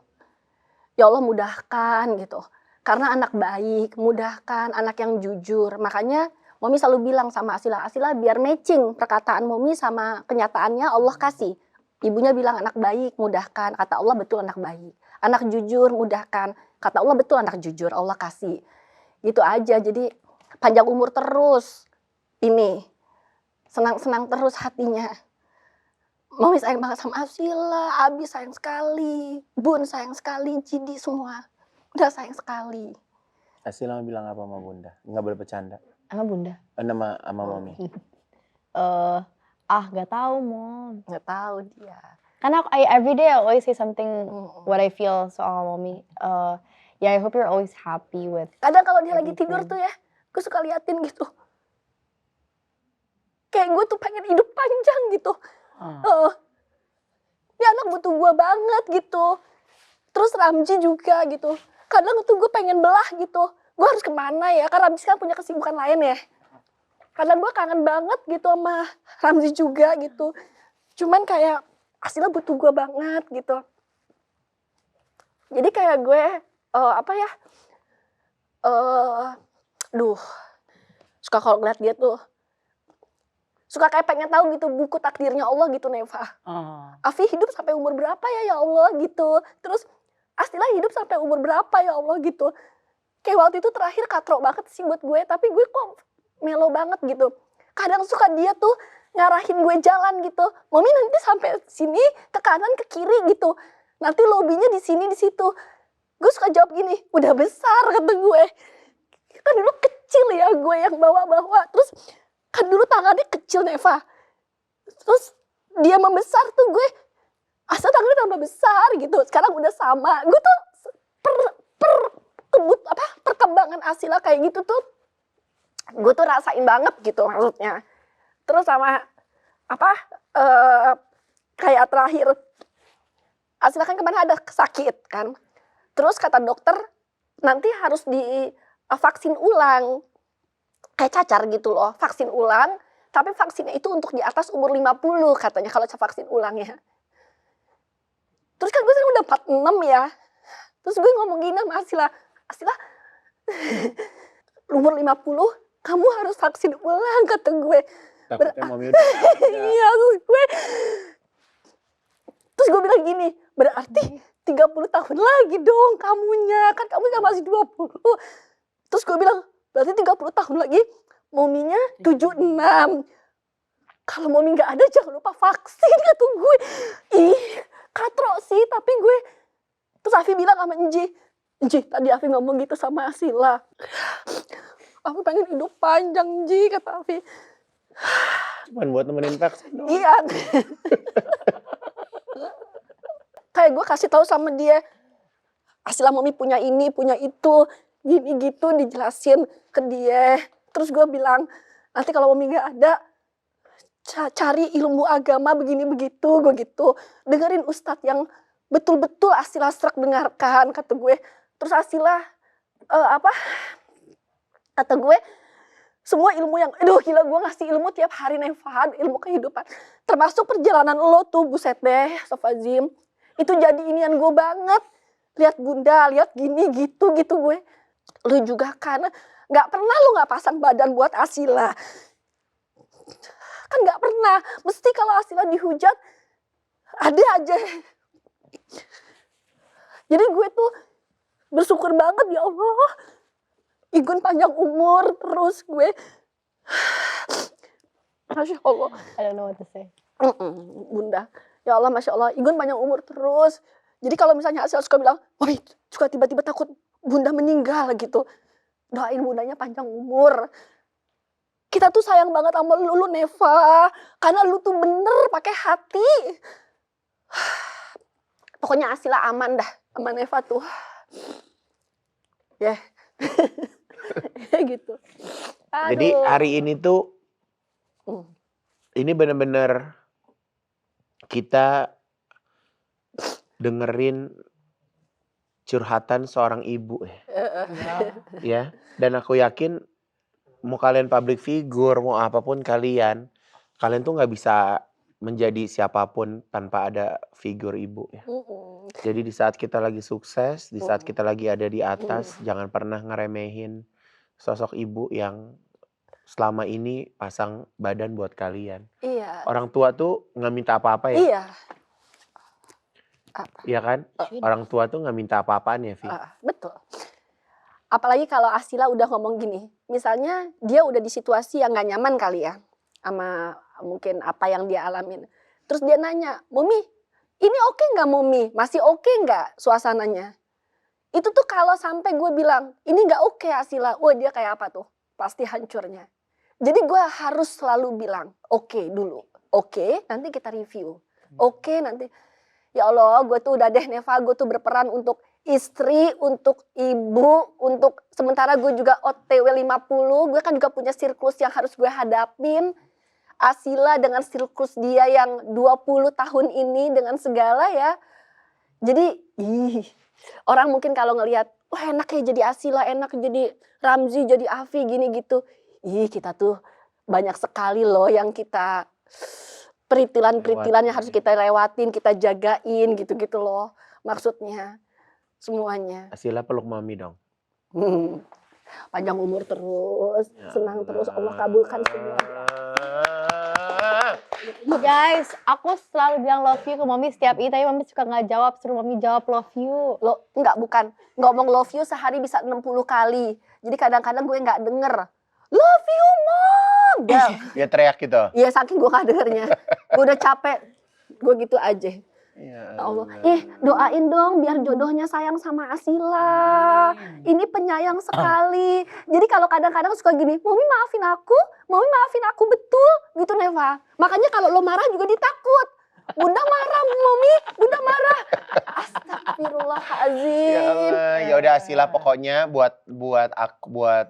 Ya Allah mudahkan gitu. Karena anak baik, mudahkan, anak yang jujur. Makanya Momi selalu bilang sama Asila biar matching perkataan Momi sama kenyataannya Allah kasih. Ibunya bilang anak baik, mudahkan. Kata Allah betul anak baik. Anak jujur, mudahkan. Kata Allah betul anak jujur, Allah kasih. Gitu aja, jadi panjang umur terus. Ini, senang-senang terus hatinya. Mami sayang banget sama Asila, Abi sayang sekali, Bun sayang sekali, Jidi semua. Udah sayang sekali. Asila mau bilang apa sama Bunda? Nggak boleh bercanda. Sama Bunda. Nama sama Mami. Gak tahu Mom. Nggak tahu dia. Karena every day I always say something what I feel soal Mommy. Yeah, I hope you're always happy with. Kadang kalau dia lagi tidur everything. tuh ya, gue suka liatin gitu. Kayak gue tuh pengen hidup panjang gitu. Dia anak butuh gue banget gitu. Terus Ramji juga gitu. Kadang tuh gue pengen belah gitu. Gue harus kemana ya? Karena Ramji kan punya kesibukan lain ya. Kadang gue kangen banget gitu sama Ramzi juga gitu. Cuman kayak Asila butuh gue banget gitu. Jadi kayak gue suka kalau ngeliat dia tuh suka kayak pengen tahu gitu buku takdirnya Allah gitu Neva. Afi hidup sampai umur berapa ya Allah gitu. Terus Asila hidup sampai umur berapa ya Allah gitu. Kayak waktu itu terakhir katrok banget sih buat gue, tapi gue kok melo banget gitu. Kadang suka dia tuh ngarahin gue jalan gitu. Mami nanti sampai sini ke kanan ke kiri gitu. Nanti lobinya di sini di situ. Gue suka jawab gini, udah besar kata gue. Kan dulu kecil ya gue yang bawa-bawa. Terus kan dulu tangannya kecil Neva. Terus dia membesar tuh gue, asal tangannya tambah besar gitu. Sekarang udah sama. Gue tuh perkembangan Asila kayak gitu tuh. Gue tuh rasain banget gitu maksudnya. Terus sama kayak terakhir Asila kan kemarin ada sakit kan. Terus kata dokter nanti harus divaksin ulang. Kayak cacar gitu loh, vaksin ulang. Tapi vaksinnya itu untuk di atas umur 50 katanya kalau vaksin ulangnya. Terus kan gue sekarang udah 46 ya. Terus gue ngomong gini sama Asila, umur 50 kamu harus vaksin ulang kata gue. Takutnya Mami udah Iya, terus gue bilang gini, berarti 30 tahun lagi dong kamunya, kan kamu kan masih 20. Terus gue bilang, berarti 30 tahun lagi Mominya 76. Kalau Momi gak ada jangan lupa vaksin kata gue. Ih, katro sih, tapi gue. Terus Afi bilang sama Nji, tadi Afi ngomong gitu sama Asila. Aku pengen hidup panjang Nji, kata Afi. Cuman buat nemenin vaksin doang. Iya. Kayak gue kasih tahu sama dia, Asila mami punya ini, punya itu, gini gitu dijelasin ke dia. Terus gue bilang, nanti kalau mami nggak ada, cari ilmu agama begini begitu, gue gitu. Dengerin ustadz yang betul-betul Asila serak dengarkan, kata gue. Terus Asila kata gue, semua ilmu yang, aduh gila gue ngasih ilmu tiap hari Neva, ilmu kehidupan. Termasuk perjalanan lo tuh, buset deh, Astagfirullahaladzim. Itu jadi inian gue banget. Lihat bunda, lihat gini gitu gue. Lu juga kan, gak pernah lu gak pasang badan buat Asila. Kan gak pernah, mesti kalau Asila dihujat, ada aja. Jadi gue tuh bersyukur banget, ya Allah. Igun panjang umur terus gue. Masya Allah. I don't know what to say. Bunda, ya Allah, Masya Allah, Igun panjang umur terus. Jadi kalau misalnya Asila suka bilang, Mami suka tiba-tiba takut bunda meninggal gitu. Doain bundanya panjang umur. Kita tuh sayang banget sama lu Neva. Karena lu tuh bener pakai hati. Pokoknya Asila aman dah sama Neva tuh. Ya. Gitu. Jadi Aduh. hari ini tuh, ini bener-bener kita dengerin curhatan seorang ibu ya. Dan aku yakin mau kalian public figure, mau apapun kalian tuh nggak bisa menjadi siapapun tanpa ada figur ibu ya. Jadi di saat kita lagi sukses, di saat kita lagi ada di atas, jangan pernah ngeremehin sosok ibu yang selama ini pasang badan buat kalian. Iya. Orang tua tuh nggak minta apa-apa ya. Iya. Iya kan? Orang tua tuh nggak minta apa-apaan ya, Vi? Betul. Apalagi kalau Asila udah ngomong gini, misalnya dia udah di situasi yang gak nyaman kali ya, sama mungkin apa yang dia alamin. Terus dia nanya, Mumi, ini oke nggak Mumi? Masih oke nggak suasananya? Itu tuh kalau sampai gue bilang, ini nggak oke Asila, wah dia kayak apa tuh? Pasti hancurnya. Jadi gue harus selalu bilang, oke dulu. Oke, nanti kita review. Oke, nanti. Ya Allah, gue tuh udah deh Neva, gue tuh berperan untuk istri, untuk ibu, untuk sementara gue juga OTW 50, gue kan juga punya siklus yang harus gue hadapin. Asila dengan siklus dia yang 20 tahun ini dengan segala ya. Jadi, orang mungkin kalau ngelihat, wah enak ya jadi Asila, enak jadi Ramzi, jadi Afi, gini gitu. Kita tuh banyak sekali loh yang kita peritilan-peritilan yang harus kita lewatin, kita jagain gitu-gitu loh. Maksudnya semuanya. Asila peluk mami dong. Panjang umur terus, senang terus, Allah kabulkan semua. Guys, aku selalu bilang love you ke mami setiap ini, tapi mami suka nggak jawab, suruh mami jawab love you. Bukan. Ngomong love you sehari bisa 60 kali. Jadi kadang-kadang gue nggak denger. Love you, Mom! Ya teriak gitu. Iya, saking gue nggak dengernya. Gue udah capek. Gue gitu aja. Ya Allah. Doain dong biar jodohnya sayang sama Asila. Ini penyayang sekali. Jadi kalau kadang-kadang suka gini, Mami maafin aku betul. Gitu Neva. Makanya kalau lo marah juga ditakut. Bunda marah, Mami. Bunda marah. Astagfirullahaladzim. Ya Allah, ya udah Asila pokoknya buat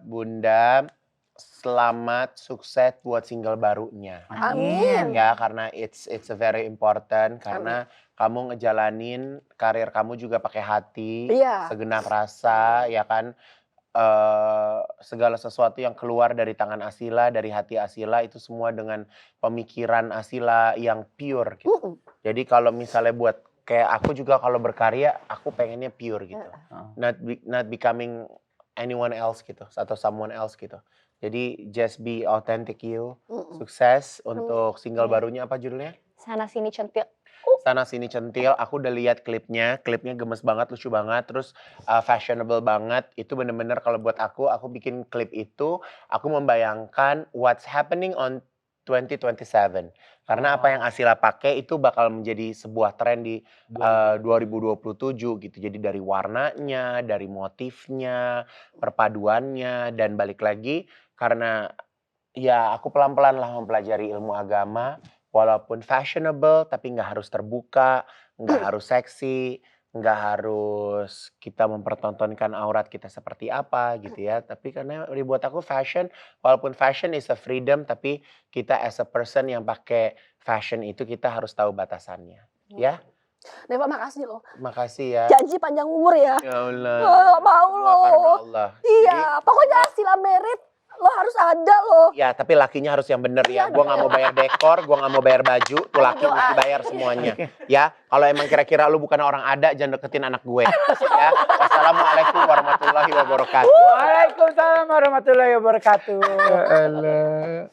Bunda selamat sukses buat single barunya. Amin. Ya karena it's a very important karena kamu ngejalanin karir kamu juga pakai hati, segenap rasa ya kan. Segala sesuatu yang keluar dari tangan Asila, dari hati Asila itu semua dengan pemikiran Asila yang pure gitu. Jadi kalau misalnya buat kayak aku juga kalau berkarya aku pengennya pure gitu. Not becoming anyone else gitu atau someone else gitu. Jadi just be authentic you. Sukses untuk single barunya, apa judulnya? Sana Sini Centil. Sana Sini Centil. Aku udah lihat klipnya gemes banget, lucu banget, terus fashionable banget. Itu bener-bener kalau buat aku bikin klip itu, aku membayangkan what's happening on 2027. Karena apa yang Asila pakai itu bakal menjadi sebuah tren di 2027 gitu. Jadi dari warnanya, dari motifnya, perpaduannya, dan balik lagi karena Ya, aku pelan-pelan lah mempelajari ilmu agama, walaupun fashionable, tapi nggak harus terbuka, nggak harus seksi, nggak harus kita mempertontonkan aurat kita seperti apa gitu ya. Tapi karena buat aku fashion, walaupun fashion is a freedom, tapi kita as a person yang pakai fashion itu kita harus tahu batasannya. Ya, Neva makasih loh. makasih ya. Janji panjang umur ya. Ya Allah. Gak mau Semua karena loh. Allah. Iya, pokoknya setelah merit lo harus ada loh. Ya, tapi lakinya harus yang bener ya. Gua nggak mau bayar dekor, gua nggak mau bayar baju, tuh laki Doa. mesti bayar semuanya. Ya, kalau emang kira-kira lu bukan orang ada, jangan deketin anak gue. Ya, wassalamualaikum warahmatullahi wabarakatuh. Waalaikumsalam warahmatullahi wabarakatuh. Ya Allah.